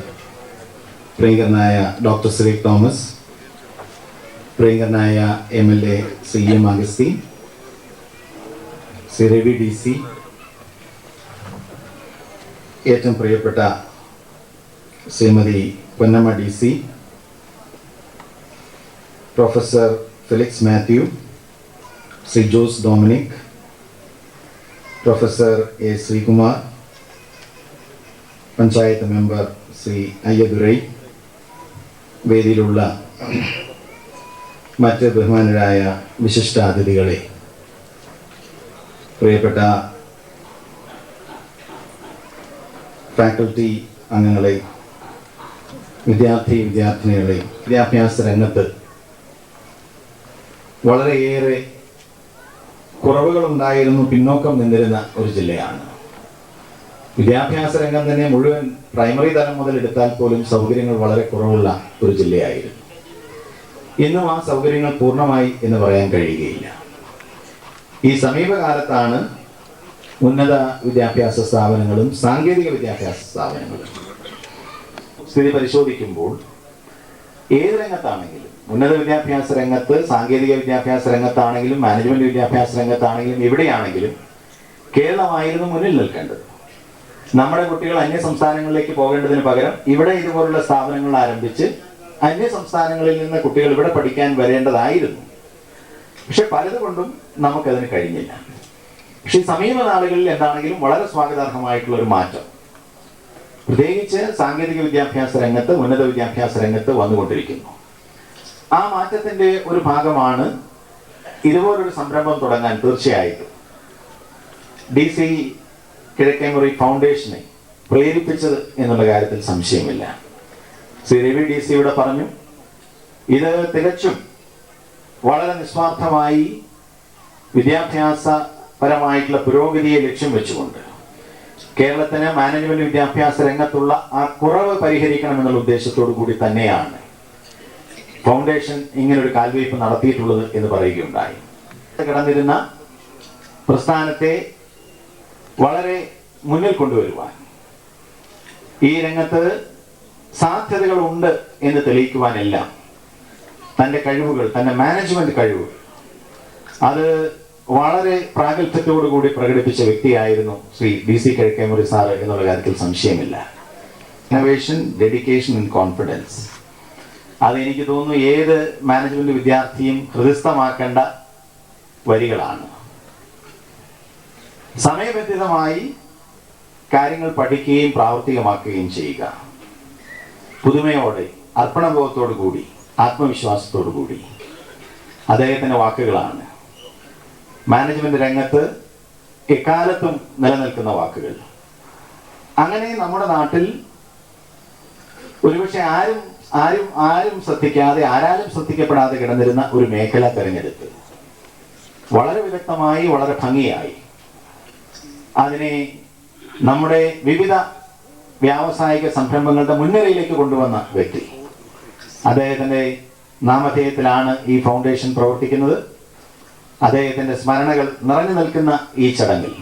പ്രിയങ്കരനായ doctor Shri Thomas, പ്രിയങ്കരനായ MLA Shri M Agasthy, Shri Ravi DC, ഏറ്റവും പ്രിയപ്പെട്ട Shrimati Ponnamma DC, professor Felix Mathew, Shri Jose Dominic, professor A. Sreekumar, panchayat member Shri Ayyadurai, വേദിയിലുള്ള മറ്റ് ബഹുമാനരായ വിശിഷ്ടാതിഥികളെ, പ്രിയപ്പെട്ട faculty അംഗങ്ങളെ, വിദ്യാർത്ഥിനികളെ, വിദ്യാഭ്യാസ രംഗത്ത് വളരെയേറെ കുറവുകളുണ്ടായിരുന്നു, പിന്നോക്കം നിന്നിരുന്ന ഒരു ജില്ലയാണ്. വിദ്യാഭ്യാസ രംഗം തന്നെ മുഴുവൻ പ്രൈമറി തലം മുതൽ എടുത്താൽ പോലും സൗകര്യങ്ങൾ വളരെ കുറവുള്ള ഒരു ജില്ലയായിരുന്നു. ഇന്നും ആ സൗകര്യങ്ങൾ പൂർണ്ണമായി എന്ന് പറയാൻ കഴിയുകയില്ല. ഈ സമീപകാലത്താണ് ഉന്നത വിദ്യാഭ്യാസ സ്ഥാപനങ്ങളും സാങ്കേതിക വിദ്യാഭ്യാസ സ്ഥാപനങ്ങളും സ്ഥിതി പരിശോധിക്കുമ്പോൾ ഏത് രംഗത്താണെങ്കിലും, ഉന്നത വിദ്യാഭ്യാസ രംഗത്ത്, സാങ്കേതിക വിദ്യാഭ്യാസ രംഗത്താണെങ്കിലും, മാനേജ്മെന്റ് വിദ്യാഭ്യാസ രംഗത്താണെങ്കിലും, എവിടെയാണെങ്കിലും കേരളമായിരുന്നു മുന്നിൽ നിൽക്കേണ്ടത്. നമ്മുടെ കുട്ടികൾ അന്യ സംസ്ഥാനങ്ങളിലേക്ക് പോകേണ്ടതിന് പകരം ഇവിടെ ഇതുപോലുള്ള സ്ഥാപനങ്ങൾ ആരംഭിച്ച് അന്യ സംസ്ഥാനങ്ങളിൽ നിന്ന് കുട്ടികൾ ഇവിടെ പഠിക്കാൻ വരേണ്ടതായിരുന്നു. പക്ഷെ പലതുകൊണ്ടും നമുക്കതിന് കഴിഞ്ഞില്ല. പക്ഷെ സമീപ നാളുകളിൽ എന്താണെങ്കിലും വളരെ സ്വാഗതാർഹമായിട്ടുള്ള ഒരു മാറ്റം, പ്രത്യേകിച്ച് സാങ്കേതിക വിദ്യാഭ്യാസ രംഗത്ത്, ഉന്നത വിദ്യാഭ്യാസ രംഗത്ത് വന്നുകൊണ്ടിരിക്കുന്നു. ആ മാറ്റത്തിന്റെ ഒരു ഭാഗമാണ് ഇതുപോലൊരു സംരംഭം തുടങ്ങാൻ തീർച്ചയായിട്ടും DC കിഴക്കേമുറി ഫൗണ്ടേഷനെ പ്രേരിപ്പിച്ചത് എന്നുള്ള കാര്യത്തിൽ സംശയമില്ല. ശ്രീ രവി DC ഇവിടെ പറഞ്ഞു, ഇത് തികച്ചും വളരെ നിസ്വാർത്ഥമായി വിദ്യാഭ്യാസപരമായിട്ടുള്ള പുരോഗതിയെ ലക്ഷ്യം വെച്ചുകൊണ്ട് കേരളത്തിന് മാനേജ്മെന്റ് വിദ്യാഭ്യാസ രംഗത്തുള്ള ആ കുറവ് പരിഹരിക്കണമെന്നുള്ള ഉദ്ദേശത്തോടു കൂടി തന്നെയാണ് ഫൗണ്ടേഷൻ ഇങ്ങനൊരു കാൽവയ്പ് നടത്തിയിട്ടുള്ളത് എന്ന് പറയുകയുണ്ടായി. കിടന്നിരുന്ന പ്രസ്ഥാനത്തെ വളരെ മുന്നിൽ കൊണ്ടുവരുവാൻ, ഈ രംഗത്ത് സാധ്യതകളുണ്ട് എന്ന് തെളിയിക്കുവാനെല്ലാം തൻ്റെ കഴിവുകൾ, തൻ്റെ മാനേജ്മെന്റ് കഴിവുകൾ അത് വളരെ പ്രാഗൽഭ്യത്തോടുകൂടി പ്രകടിപ്പിച്ച വ്യക്തിയായിരുന്നു ശ്രീ DC കിഴക്കേമുറി സാറ് എന്നുള്ള കാര്യത്തിൽ സംശയമില്ല. ഇന്നോവേഷൻ, ഡെഡിക്കേഷൻ ആൻഡ് കോൺഫിഡൻസ്, അതെനിക്ക് തോന്നുന്നു ഏത് മാനേജ്മെന്റ് വിദ്യാർത്ഥിയും ഹൃദയസ്ഥമാക്കേണ്ട വരികളാണ്. സമയബന്ധിതമായി കാര്യങ്ങൾ പഠിക്കുകയും പ്രാവർത്തികമാക്കുകയും ചെയ്യുക, പുതുമയോടെ, അർപ്പണബോധത്തോടു കൂടി, ആത്മവിശ്വാസത്തോടു കൂടി. അദ്ദേഹത്തിൻ്റെ വാക്കുകളാണ് മാനേജ്മെന്റ് രംഗത്ത് എക്കാലത്തും നിലനിൽക്കുന്ന വാക്കുകൾ. അങ്ങനെ നമ്മുടെ നാട്ടിൽ ഒരുപക്ഷെ ആരും ശ്രദ്ധിക്കാതെ, ആരാലും ശ്രദ്ധിക്കപ്പെടാതെ കിടന്നിരുന്ന ഒരു മേഖല തെരഞ്ഞെടുത്ത് വളരെ വിദഗ്ധമായി, വളരെ ഭംഗിയായി അതിനെ നമ്മുടെ വിവിധ വ്യാവസായിക സംരംഭങ്ങളുടെ മുൻനിരയിലേക്ക് കൊണ്ടുവന്ന വ്യക്തി. അദ്ദേഹത്തിൻ്റെ നാമധേയത്തിലാണ് ഈ ഫൗണ്ടേഷൻ പ്രവർത്തിക്കുന്നത്. അദ്ദേഹത്തിൻ്റെ സ്മരണകൾ നിറഞ്ഞു നിൽക്കുന്ന ഈ ചടങ്ങിൽ,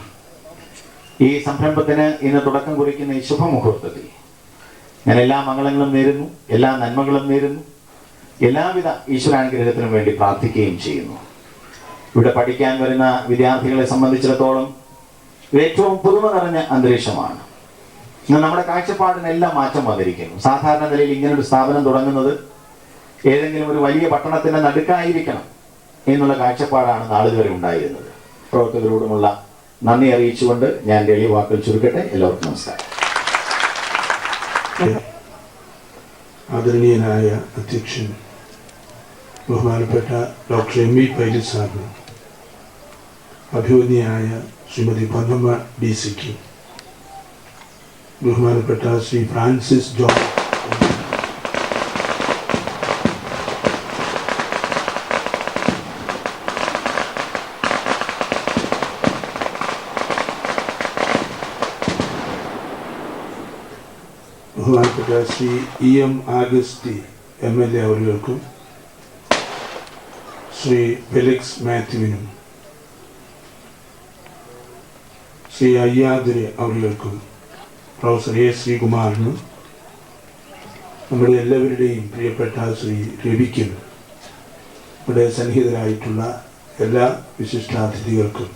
ഈ സംരംഭത്തിന് ഇന്ന് തുടക്കം കുറിക്കുന്ന ഈ ശുഭമുഹൂർത്തത്തിൽ ഞാൻ എല്ലാ മംഗളങ്ങളും നേരുന്നു, എല്ലാ നന്മകളും നേരുന്നു, എല്ലാവിധ ഈശ്വരാനുഗ്രഹത്തിനും വേണ്ടി പ്രാർത്ഥിക്കുകയും ചെയ്യുന്നു. ഇവിടെ പഠിക്കാൻ വരുന്ന വിദ്യാർത്ഥികളെ സംബന്ധിച്ചിടത്തോളം ഇത് ഏറ്റവും പുതുമ നിറഞ്ഞ അന്തരീക്ഷമാണ്. ഇന്ന് നമ്മുടെ കാഴ്ചപ്പാടിനെല്ലാം മാറ്റം വന്നിരിക്കുന്നു. സാധാരണ നിലയിൽ ഇങ്ങനൊരു സ്ഥാപനം തുടങ്ങുന്നത് ഏതെങ്കിലും ഒരു വലിയ പട്ടണത്തിന്റെ നടുക്കായിരിക്കണം എന്നുള്ള കാഴ്ചപ്പാടാണ് നാളിതുവരെ ഉണ്ടായിരുന്നത്. പ്രവർത്തകരോടുമുള്ള നന്ദി അറിയിച്ചുകൊണ്ട് ഞാൻ എളിയ വാക്കുകൾ ചുരുക്കട്ടെ. എല്ലാവർക്കും നമസ്കാരം. ആദരണീയനായ അധ്യക്ഷൻ ബഹുമാനപ്പെട്ട ഡോക്ടർ MV പൈലറ്റ് സാറിന്, അഭിവന്യയായ ശ്രീമതി പൊന്നമ്മ DC-ക്ക്, ബഹുമാനപ്പെട്ട ശ്രീ ഫ്രാൻസിസ് ജോൺ, ബഹുമാനപ്പെട്ട ശ്രീ EM അഗസ്തി MLA അവരുകൾക്കും, ശ്രീ ഫെലിക്സ് മാത്യുവിനും, ശ്രീ അയ്യാദുരെ അവരുകൾക്കും, പ്രൊഫസർ എ ശ്രീകുമാറിനും നമ്മുടെ എല്ലാവരുടെയും പ്രിയപ്പെട്ട ശ്രീ രവിക്കും ഇവിടെ സന്നിഹിതരായിട്ടുള്ള എല്ലാ വിശിഷ്ടാതിഥികൾക്കും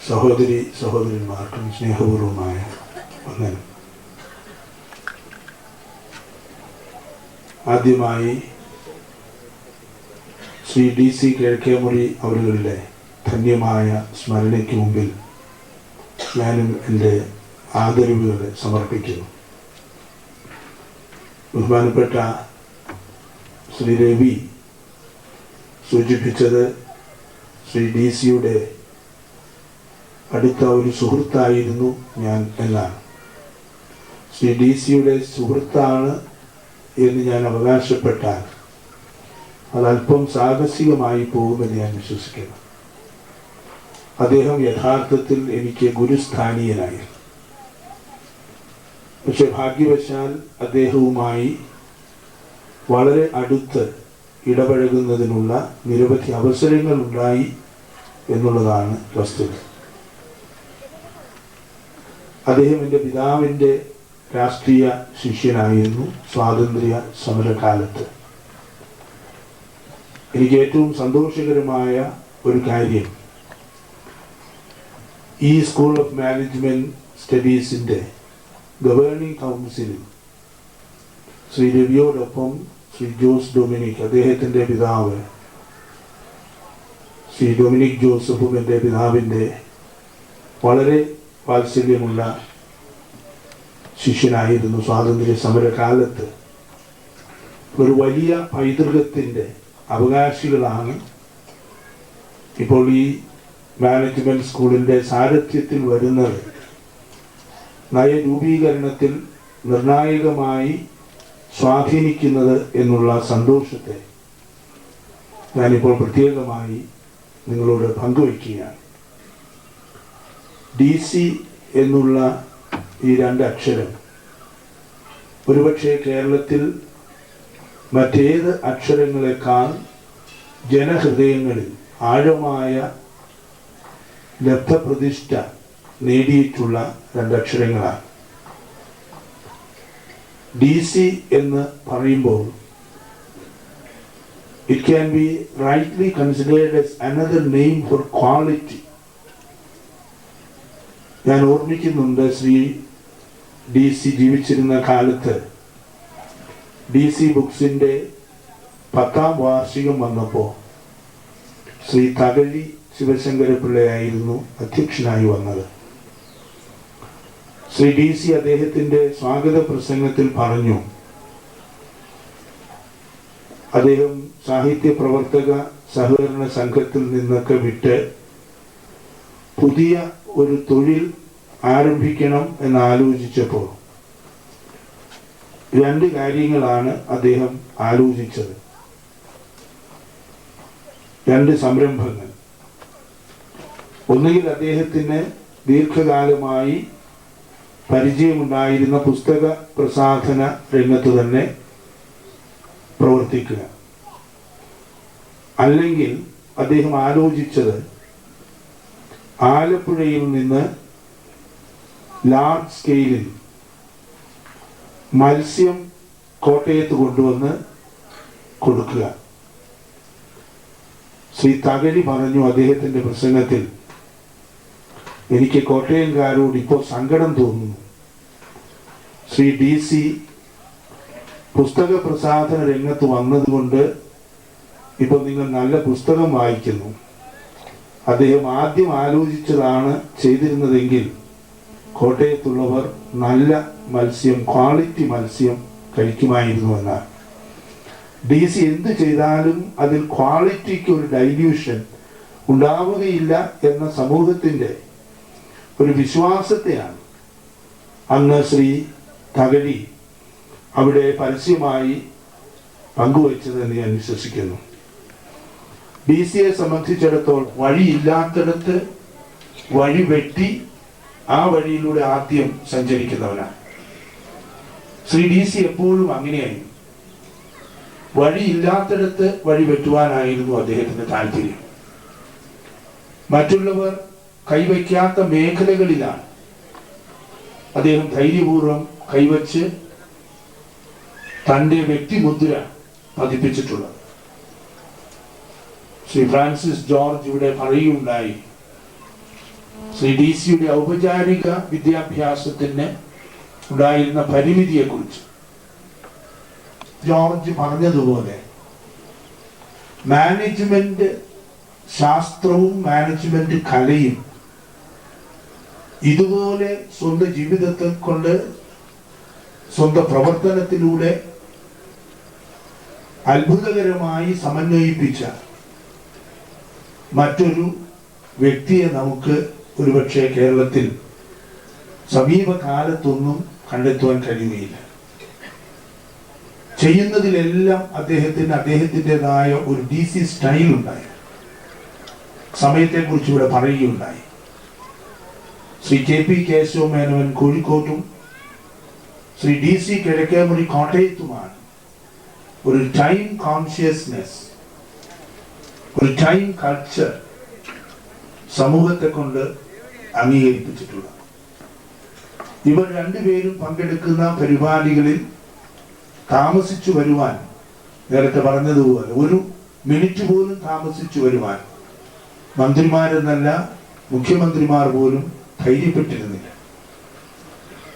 സഹോദരന്മാർക്കും സ്നേഹപൂർവമായ വന്ദനം. ആദ്യമായി ശ്രീ DC കിഴക്കേമുറി അവരുടെ ധന്യമായ സ്മരണയ്ക്ക് മുമ്പിൽ ഞാനും എൻ്റെ ആദരവുകൾ സമർപ്പിക്കുന്നു. ബഹുമാനപ്പെട്ട ശ്രീ രവി സൂചിപ്പിച്ചത് ശ്രീ DC അടുത്ത ഒരു സുഹൃത്തായിരുന്നു ഞാൻ എന്നാണ്. ശ്രീ DC സുഹൃത്താണ് എന്ന് ഞാൻ അവകാശപ്പെട്ടാൽ അതല്പം സാഹസികമായി പോകുമെന്ന് ഞാൻ വിശ്വസിക്കുന്നു. അദ്ദേഹം യഥാർത്ഥത്തിൽ എനിക്ക് ഗുരുസ്ഥാനീയനായിരുന്നു. പക്ഷെ ഭാഗ്യവശാൽ അദ്ദേഹവുമായി വളരെ അടുത്ത് ഇടപഴകുന്നതിനുള്ള നിരവധി അവസരങ്ങൾ ഉണ്ടായി എന്നുള്ളതാണ് വസ്തുത. അദ്ദേഹം എൻ്റെ പിതാവിൻ്റെ രാഷ്ട്രീയ ശിഷ്യനായിരുന്നു. സ്വാതന്ത്ര്യ സമരകാലത്ത് എനിക്ക് ഏറ്റവും സന്തോഷകരമായ ഒരു കാര്യം, ഈ സ്കൂൾ ഓഫ് മാനേജ്മെൻറ്റ് സ്റ്റഡീസിൻ്റെ ഗവേണിംഗ് കൗൺസിലിൽ ശ്രീ രവിയോടൊപ്പം ശ്രീ ജോസ് ഡൊമിനിക്, അദ്ദേഹത്തിൻ്റെ പിതാവ് ശ്രീ ഡൊമിനിക് ജോസഫും എൻ്റെ പിതാവിൻ്റെ വളരെ വാത്സല്യമുള്ള ശിഷ്യനായിരുന്നു. സ്വാതന്ത്ര്യ സമരകാലത്ത് ഒരു വലിയ പൈതൃകത്തിൻ്റെ അവകാശികളാണ് ഇപ്പോൾ ഈ മാനേജ്മെൻറ്റ് സ്കൂളിൻ്റെ സാരഥ്യത്തിൽ വരുന്നത്. നയരൂപീകരണത്തിൽ നിർണായകമായി സ്വാധീനിക്കുന്നത് എന്നുള്ള സന്തോഷത്തെ ഞാനിപ്പോൾ പ്രത്യേകമായി നിങ്ങളോട് പങ്കുവയ്ക്കുകയാണ്. DC എന്നുള്ള ഈ രണ്ട് അക്ഷരം ഒരുപക്ഷെ കേരളത്തിൽ മറ്റേത് അക്ഷരങ്ങളെക്കാൾ ജനഹൃദയങ്ങളിൽ ആഴമായ ലബ്ധപ്രതിഷ്ഠ നേടിയിട്ടുള്ള രണ്ടക്ഷരങ്ങളാണ്. DC എന്ന് പറയുമ്പോൾ it can be rightly considered as another name for quality. ഞാൻ ഓർമ്മിക്കുന്നുണ്ട്, ശ്രീ DC ജീവിച്ചിരുന്ന കാലത്ത് DC ബുക്സിൻ്റെ 10ാം വാർഷികം വന്നപ്പോൾ ശ്രീ തകഴി ശിവശങ്കരപിള്ളയായിരുന്നു അധ്യക്ഷനായി വന്നത്. ശ്രീ DC അദ്ദേഹത്തിൻ്റെ സ്വാഗത പ്രസംഗത്തിൽ പറഞ്ഞു, അദ്ദേഹം സാഹിത്യ പ്രവർത്തക സഹകരണ സംഘത്തിൽ നിന്നൊക്കെ വിട്ട് പുതിയ ഒരു തൊഴിൽ ആരംഭിക്കണം എന്നാലോചിച്ചപ്പോൾ രണ്ട് കാര്യങ്ങളാണ് അദ്ദേഹം ആലോചിച്ചത്. രണ്ട് സംരംഭങ്ങൾ. ഒന്നുകിൽ അദ്ദേഹത്തിന് ദീർഘകാലമായി പരിചയമുണ്ടായിരുന്ന പുസ്തക പ്രസാധന രംഗത്ത് തന്നെ പ്രവർത്തിക്കുക, അല്ലെങ്കിൽ അദ്ദേഹം ആലോചിച്ചത് ആലപ്പുഴയിൽ നിന്ന് ലാർജ് സ്കെയിലിൽ മത്സ്യം കോട്ടയത്ത് കൊണ്ടുവന്ന് കൊടുക്കുക. ശ്രീ തകഴി പറഞ്ഞു അദ്ദേഹത്തിൻ്റെ പ്രസംഗത്തിൽ, എനിക്ക് കോട്ടയംകാരോട് ഇപ്പോൾ സങ്കടം തോന്നുന്നു. ശ്രീ DC പുസ്തക പ്രസാധന രംഗത്ത് വന്നതുകൊണ്ട് ഇപ്പോൾ നിങ്ങൾ നല്ല പുസ്തകം വായിക്കുന്നു. അദ്ദേഹം ആദ്യം ആലോചിച്ചതാണ് ചെയ്തിരുന്നതെങ്കിൽ കോട്ടയത്തുള്ളവർ നല്ല മത്സ്യം, ക്വാളിറ്റി മത്സ്യം കഴിക്കുമായിരുന്നു എന്നാണ്. DC എന്ത് ചെയ്താലും അതിൽ ക്വാളിറ്റിക്ക് ഒരു ഡൈല്യൂഷൻ ഉണ്ടാവുകയില്ല എന്ന സമൂഹത്തിൻ്റെ ഒരു വിശ്വാസത്തെയാണ് അന്ന് ശ്രീ തകഴി അവിടെ പരസ്യമായി പങ്കുവച്ചതെന്ന് ഞാൻ വിശ്വസിക്കുന്നു. DC സംബന്ധിച്ചിടത്തോളം വഴിയില്ലാത്തിടത്ത് വഴി വെട്ടി ആ വഴിയിലൂടെ ആദ്യം സഞ്ചരിക്കുന്നവനാണ്. ശ്രീ DC എപ്പോഴും അങ്ങനെയായിരുന്നു. വഴിയില്ലാത്തിടത്ത് വഴി വെട്ടുവാനായിരുന്നു അദ്ദേഹത്തിന്റെ താല്പര്യം. മറ്റുള്ളവർ കൈവയ്ക്കാത്ത മേഖലകളിലാണ് അദ്ദേഹം ധൈര്യപൂർവ്വം കൈവച്ച് തൻ്റെ വ്യക്തിമുദ്ര പതിപ്പിച്ചിട്ടുള്ളത്. ശ്രീ ഫ്രാൻസിസ് ജോർജ് ഇവിടെ പറയുകയുണ്ടായി, ശ്രീ DC-യുടെ ഔപചാരിക വിദ്യാഭ്യാസത്തിന് ഉണ്ടായിരുന്ന പരിമിതിയെക്കുറിച്ച്. ജോർജ് പറഞ്ഞതുപോലെ മാനേജ്മെന്റ് ശാസ്ത്രവും മാനേജ്മെന്റ് കലയും ഇതുപോലെ സ്വന്തം ജീവിതത്തെ കൊണ്ട് സ്വന്തം പ്രവർത്തനത്തിലൂടെ അത്ഭുതകരമായി സമന്വയിപ്പിച്ച മറ്റൊരു വ്യക്തിയെ നമുക്ക് ഒരുപക്ഷെ കേരളത്തിൽ സമീപകാലത്തൊന്നും കണ്ടെത്തുവാൻ കഴിയുകയില്ല. ചെയ്യുന്നതിലെല്ലാം അദ്ദേഹത്തിൻ്റെതായ ഒരു DC സ്റ്റൈൽ ഉണ്ടായി. സമയത്തെക്കുറിച്ച് ഇവിടെ പറയുകയുണ്ടായി. ശ്രീ KP കേശവ മേനോൻ കോഴിക്കോട്ടും ശ്രീ DC കിഴക്കേമുറി കോട്ടയത്തുമാണ് ഒരു ടൈം കോൺഷ്യസ്നെസ്, ഒരു ടൈം കൾച്ചർ സമൂഹത്തെ കൊണ്ട് അംഗീകരിപ്പിച്ചിട്ടുള്ളത്. ഇവർ രണ്ടുപേരും പങ്കെടുക്കുന്ന പരിപാടികളിൽ താമസിച്ചു വരുവാൻ, നേരത്തെ പറഞ്ഞതുപോലെ ഒരു മിനിറ്റ് പോലും താമസിച്ചു വരുവാൻ മന്ത്രിമാരെന്നല്ല മുഖ്യമന്ത്രിമാർ പോലും ധൈര്യപ്പെട്ടിരുന്നില്ല.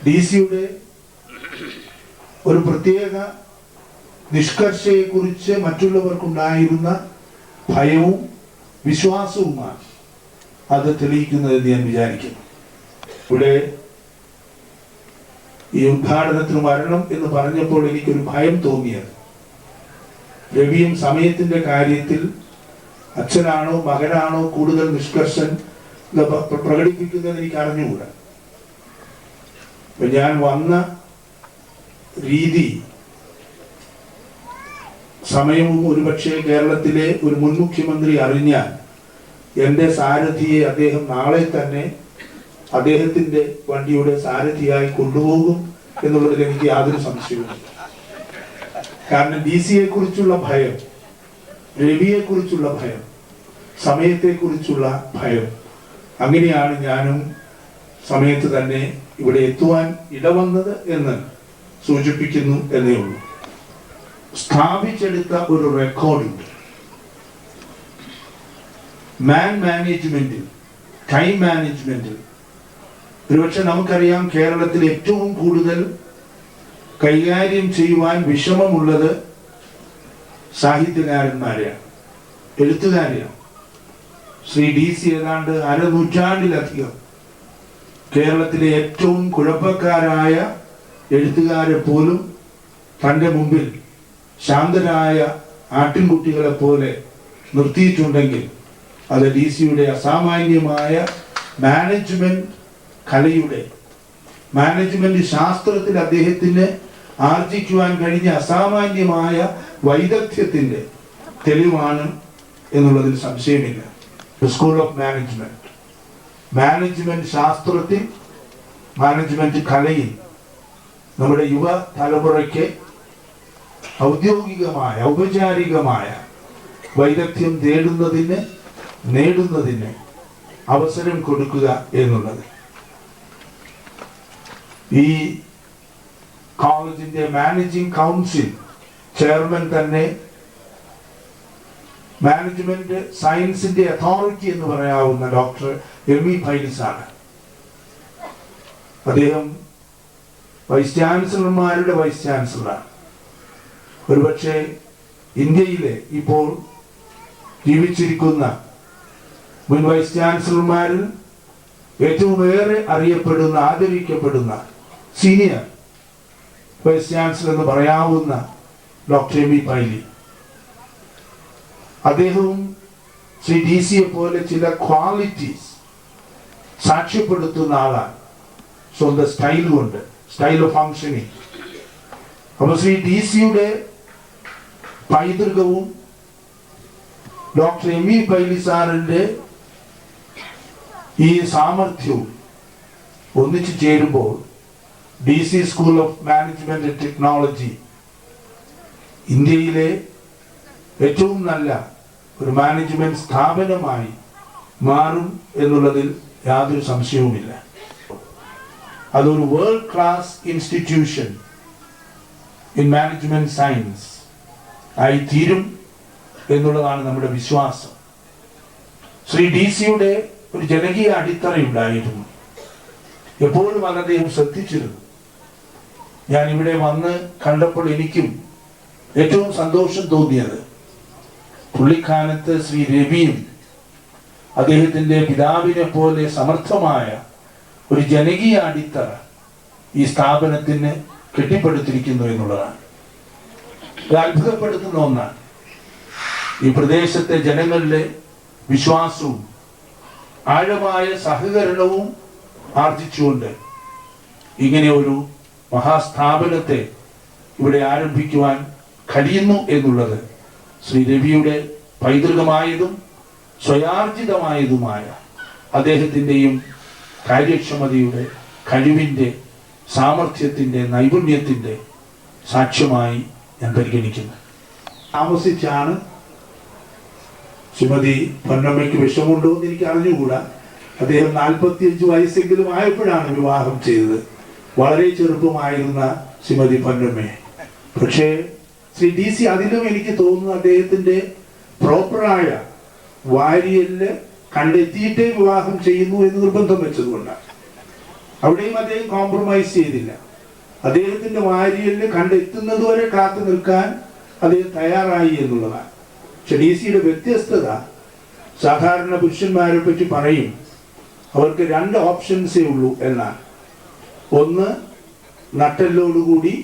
DC-യുടെ ഒരു പ്രത്യേക നിഷ്കർഷയെക്കുറിച്ച് മറ്റുള്ളവർക്കുണ്ടായിരുന്ന ഭയവും വിശ്വാസവുമാണ് അത് തെളിയിക്കുന്നതെന്ന് ഞാൻ വിചാരിക്കുന്നു. ഇവിടെ ഈ ഉദ്ഘാടനത്തിന് വരണം എന്ന് പറഞ്ഞപ്പോൾ എനിക്കൊരു ഭയം തോന്നിയത്, രവിയും സമയത്തിന്റെ കാര്യത്തിൽ അച്ഛനാണോ മകനാണോ കൂടുതൽ നിഷ്കർഷൻ പ്രകടിപ്പിക്കുന്നത് എനിക്ക് അറിഞ്ഞുകൂടാ. ഞാൻ വന്ന രീതി, സമയവും ഒരുപക്ഷെ കേരളത്തിലെ ഒരു മുൻ മുഖ്യമന്ത്രി അറിഞ്ഞാൽ എൻ്റെ സാരഥിയെ അദ്ദേഹം നാളെ തന്നെ അദ്ദേഹത്തിന്റെ വണ്ടിയുടെ സാരഥിയായി കൊണ്ടുപോകും എന്നുള്ളതിൽ എനിക്ക് യാതൊരു സംശയവുമില്ല. കാരണം DC-യെ കുറിച്ചുള്ള ഭയം, രവിയെ കുറിച്ചുള്ള ഭയം, സമയത്തെ കുറിച്ചുള്ള ഭയം, അങ്ങനെയാണ് ഞാനും സമയത്ത് തന്നെ ഇവിടെ എത്തുവാൻ ഇടവന്നത് എന്ന് സൂചിപ്പിക്കുന്നു എന്നേ ഉള്ളൂ. സ്ഥാപിച്ചെടുത്ത ഒരു റെക്കോർഡുണ്ട്. മാനേജ്മെന്റിൽ, ടൈം മാനേജ്മെന്റിൽ ഒരുപക്ഷെ നമുക്കറിയാം കേരളത്തിൽ ഏറ്റവും കൂടുതൽ കൈകാര്യം ചെയ്യുവാൻ വിഷമമുള്ളത് സാഹിത്യകാരന്മാരെയാണ്, എഴുത്തുകാരെയാണ്. ശ്രീ DC ഏതാണ്ട് അരനൂറ്റാണ്ടിലധികം കേരളത്തിലെ ഏറ്റവും കുഴപ്പക്കാരായ എഴുത്തുകാരെ പോലും തൻ്റെ മുമ്പിൽ ശാന്തരായ ആട്ടിൻകുട്ടികളെ പോലെ നിർത്തിയിട്ടുണ്ടെങ്കിൽ അത് DC-യുടെ അസാമാന്യമായ മാനേജ്മെന്റ് കലയുടെ, മാനേജ്മെന്റ് ശാസ്ത്രത്തിൽ അദ്ദേഹത്തിന് ആർജിക്കുവാൻ കഴിഞ്ഞ അസാമാന്യമായ വൈദഗ്ധ്യത്തിന്റെ തെളിവാണ് എന്നുള്ളതിൽ സംശയമില്ല. സ്കൂൾ ഓഫ് മാനേജ്മെന്റ്, മാനേജ്മെന്റ് ശാസ്ത്രത്തിൽ, മാനേജ്മെന്റ് കലയിൽ നമ്മുടെ യുവ തലമുറയ്ക്ക് ഔദ്യോഗികമായ, ഔപചാരികമായ വൈദഗ്ധ്യം നേടുന്നതിന് അവസരം കൊടുക്കുക എന്നുള്ളത്. ഈ കോളേജിന്റെ മാനേജിംഗ് കൗൺസിൽ ചെയർമാൻ തന്നെ മാനേജ്മെന്റ് സയൻസിന്റെ അതോറിറ്റി എന്ന് പറയാവുന്ന ഡോക്ടർ ME ഫൈലിസ് ആണ്. അദ്ദേഹം വൈസ് ചാൻസലർമാരുടെ വൈസ് ചാൻസലറാണ്. ഒരുപക്ഷെ ഇന്ത്യയിലെ ഇപ്പോൾ ജീവിച്ചിരിക്കുന്ന മുൻ വൈസ് ചാൻസലർമാരിൽ ഏറ്റവും ഏറെ അറിയപ്പെടുന്ന, ആദരിക്കപ്പെടുന്ന സീനിയർ വൈസ് ചാൻസലർ എന്ന് പറയാവുന്ന ഡോക്ടർ ME ഫൈലി. അദ്ദേഹവും ശ്രീ DC-യെ പോലെ ചില ക്വാളിറ്റീസ് സാക്ഷ്യപ്പെടുത്തുന്ന ആളാണ്, സ്വന്തം സ്റ്റൈൽ കൊണ്ട്, സ്റ്റൈൽ ഓഫ് ഫങ്ഷനിങ്. അപ്പൊ ശ്രീ DC-യുടെ പൈതൃകവും ഡോക്ടർ ME ഫൈലി സാറിന്റെ ഈ സാമർഥ്യവും ഒന്നിച്ചു ചേരുമ്പോൾ DC school of management and technology ഇന്ത്യയിലെ ഏറ്റവും നല്ല ഒരു മാനേജ്മെന്റ് സ്ഥാപനമായി മാറും എന്നുള്ളതിൽ യാതൊരു സംശയവുമില്ല. അതൊരു world class institution in management science ആയി തീരും എന്നുള്ളതാണ് നമ്മുടെ വിശ്വാസം. ശ്രീ DC-യുടെ ഒരു ജനകീയ അടിത്തറയുണ്ടായിരുന്നു. എപ്പോഴും അത് അദ്ദേഹം ശ്രദ്ധിച്ചിരുന്നു. ഞാൻ ഇവിടെ വന്ന് കണ്ടപ്പോൾ എനിക്കും ഏറ്റവും സന്തോഷം തോന്നിയത് പുള്ളിക്കാലത്ത് ശ്രീ രവിയും അദ്ദേഹത്തിന്റെ പിതാവിനെ പോലെ സമർത്ഥമായ ഒരു ജനകീയ അടിത്തറ ഈ സ്ഥാപനത്തിന് കെട്ടിപ്പടുത്തിരിക്കുന്നു എന്നുള്ളതാണ്. ഇത് അത്ഭുതപ്പെടുത്തുന്ന ഒന്നാണ്. ഈ പ്രദേശത്തെ ജനങ്ങളുടെ വിശ്വാസവും ആഴമായ സഹകരണവും ആർജിച്ചുകൊണ്ട് ഇങ്ങനെ ഒരു മഹാസ്ഥാപനത്തെ ഇവിടെ ആരംഭിക്കുവാൻ കഴിയുന്നു എന്നുള്ളത് ശ്രീ രവിയുടെ പൈതൃകമായതും സ്വയാർജിതമായതുമായ അദ്ദേഹത്തിൻ്റെയും കാര്യക്ഷമതയുടെ, കഴിവിൻ്റെ, സാമർഥ്യത്തിൻ്റെ, നൈപുണ്യത്തിൻ്റെ സാക്ഷ്യമായി ഞാൻ പരിഗണിക്കുന്നു. താമസിച്ചാണ് ശ്രീമതി പൊന്നമ്മയ്ക്ക് വിഷമുണ്ടോ എന്ന് എനിക്ക് അറിഞ്ഞുകൂടാ. അദ്ദേഹം 45 വയസ്സെങ്കിലും ആയപ്പോഴാണ് വിവാഹം ചെയ്തത്. വളരെ ചെറുപ്പമായിരുന്ന ശ്രീമതി പൊന്നമ്മയെ. പക്ഷേ ശ്രീ DC അതിലും എനിക്ക് തോന്നുന്നു അദ്ദേഹത്തിന്റെ പ്രോപ്പറായ വാരിയലില് കണ്ടെത്തിയിട്ടേ വിവാഹം ചെയ്യുന്നു എന്ന് നിർബന്ധം വെച്ചതുകൊണ്ടാണ്. അവിടെയും അദ്ദേഹം കോംപ്രമൈസ് ചെയ്തില്ല. അദ്ദേഹത്തിന്റെ വാരിയലില് കണ്ടെത്തുന്നത് വരെ കാത്തു നിൽക്കാൻ അദ്ദേഹം തയ്യാറായി എന്നുള്ളതാണ്. പക്ഷെ DC-യുടെ വ്യത്യസ്തത, സാധാരണ പുരുഷന്മാരെ പറ്റി പറയും അവർക്ക് 2 ഓപ്ഷൻസേ ഉള്ളൂ എന്നാണ്. ഒന്ന്, നട്ടെല്ലോടുകൂടി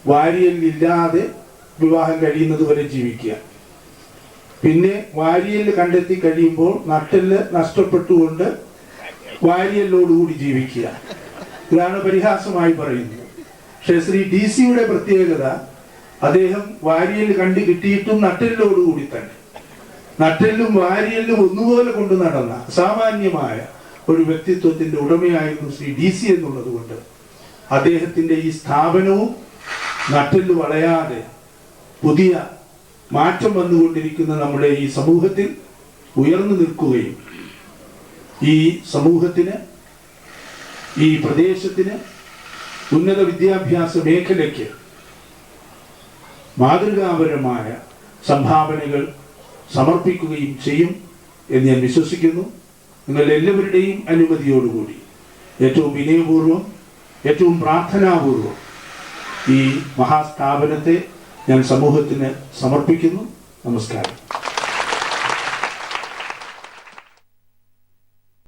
വാരിയലില്ലാതെ വിവാഹം കഴിയുന്നത് വരെ ജീവിക്കുക. പിന്നെ വാരിയൽ കണ്ടെത്തി കഴിയുമ്പോൾ നട്ടെല്ല് നഷ്ടപ്പെട്ടുകൊണ്ട് വാരിയലോടുകൂടി ജീവിക്കുക. ഇതാണ് പരിഹാസമായി പറയുന്നത്. പക്ഷെ ശ്രീ DC-യുടെ പ്രത്യേകത, അദ്ദേഹം വാരിയൽ കണ്ടു കിട്ടിയിട്ടും നട്ടെല്ലോടുകൂടി തന്നെ, നട്ടെല്ലും വാരിയലും ഒന്നുപോലെ കൊണ്ടു നടന്ന അസാമാന്യമായ ഒരു വ്യക്തിത്വത്തിന്റെ ഉടമയായിരുന്നു ശ്രീ DC എന്നുള്ളത് കൊണ്ട് അദ്ദേഹത്തിന്റെ ഈ സ്ഥാപനവും നട്ടെല്ല് വളയാതെ പുതിയ മാറ്റം വന്നുകൊണ്ടിരിക്കുന്ന നമ്മുടെ ഈ സമൂഹത്തിൽ ഉയർന്നു നിൽക്കുകയും ഈ സമൂഹത്തിന്, ഈ പ്രദേശത്തിന്, ഉന്നത വിദ്യാഭ്യാസ മേഖലയ്ക്ക് മാതൃകാപരമായ സംഭാവനകൾ സമർപ്പിക്കുകയും ചെയ്യും എന്ന് ഞാൻ വിശ്വസിക്കുന്നു. നിങ്ങൾ എല്ലാവരുടെയും അനുമതിയോടുകൂടി ഏറ്റവും വിനയപൂർവ്വം, ഏറ്റവും പ്രാർത്ഥനാപൂർവ്വം ഈ മഹാസ്ഥാപനത്തെ ഞാൻ സമൂഹത്തിന് സമർപ്പിക്കുന്നു. നമസ്കാരം.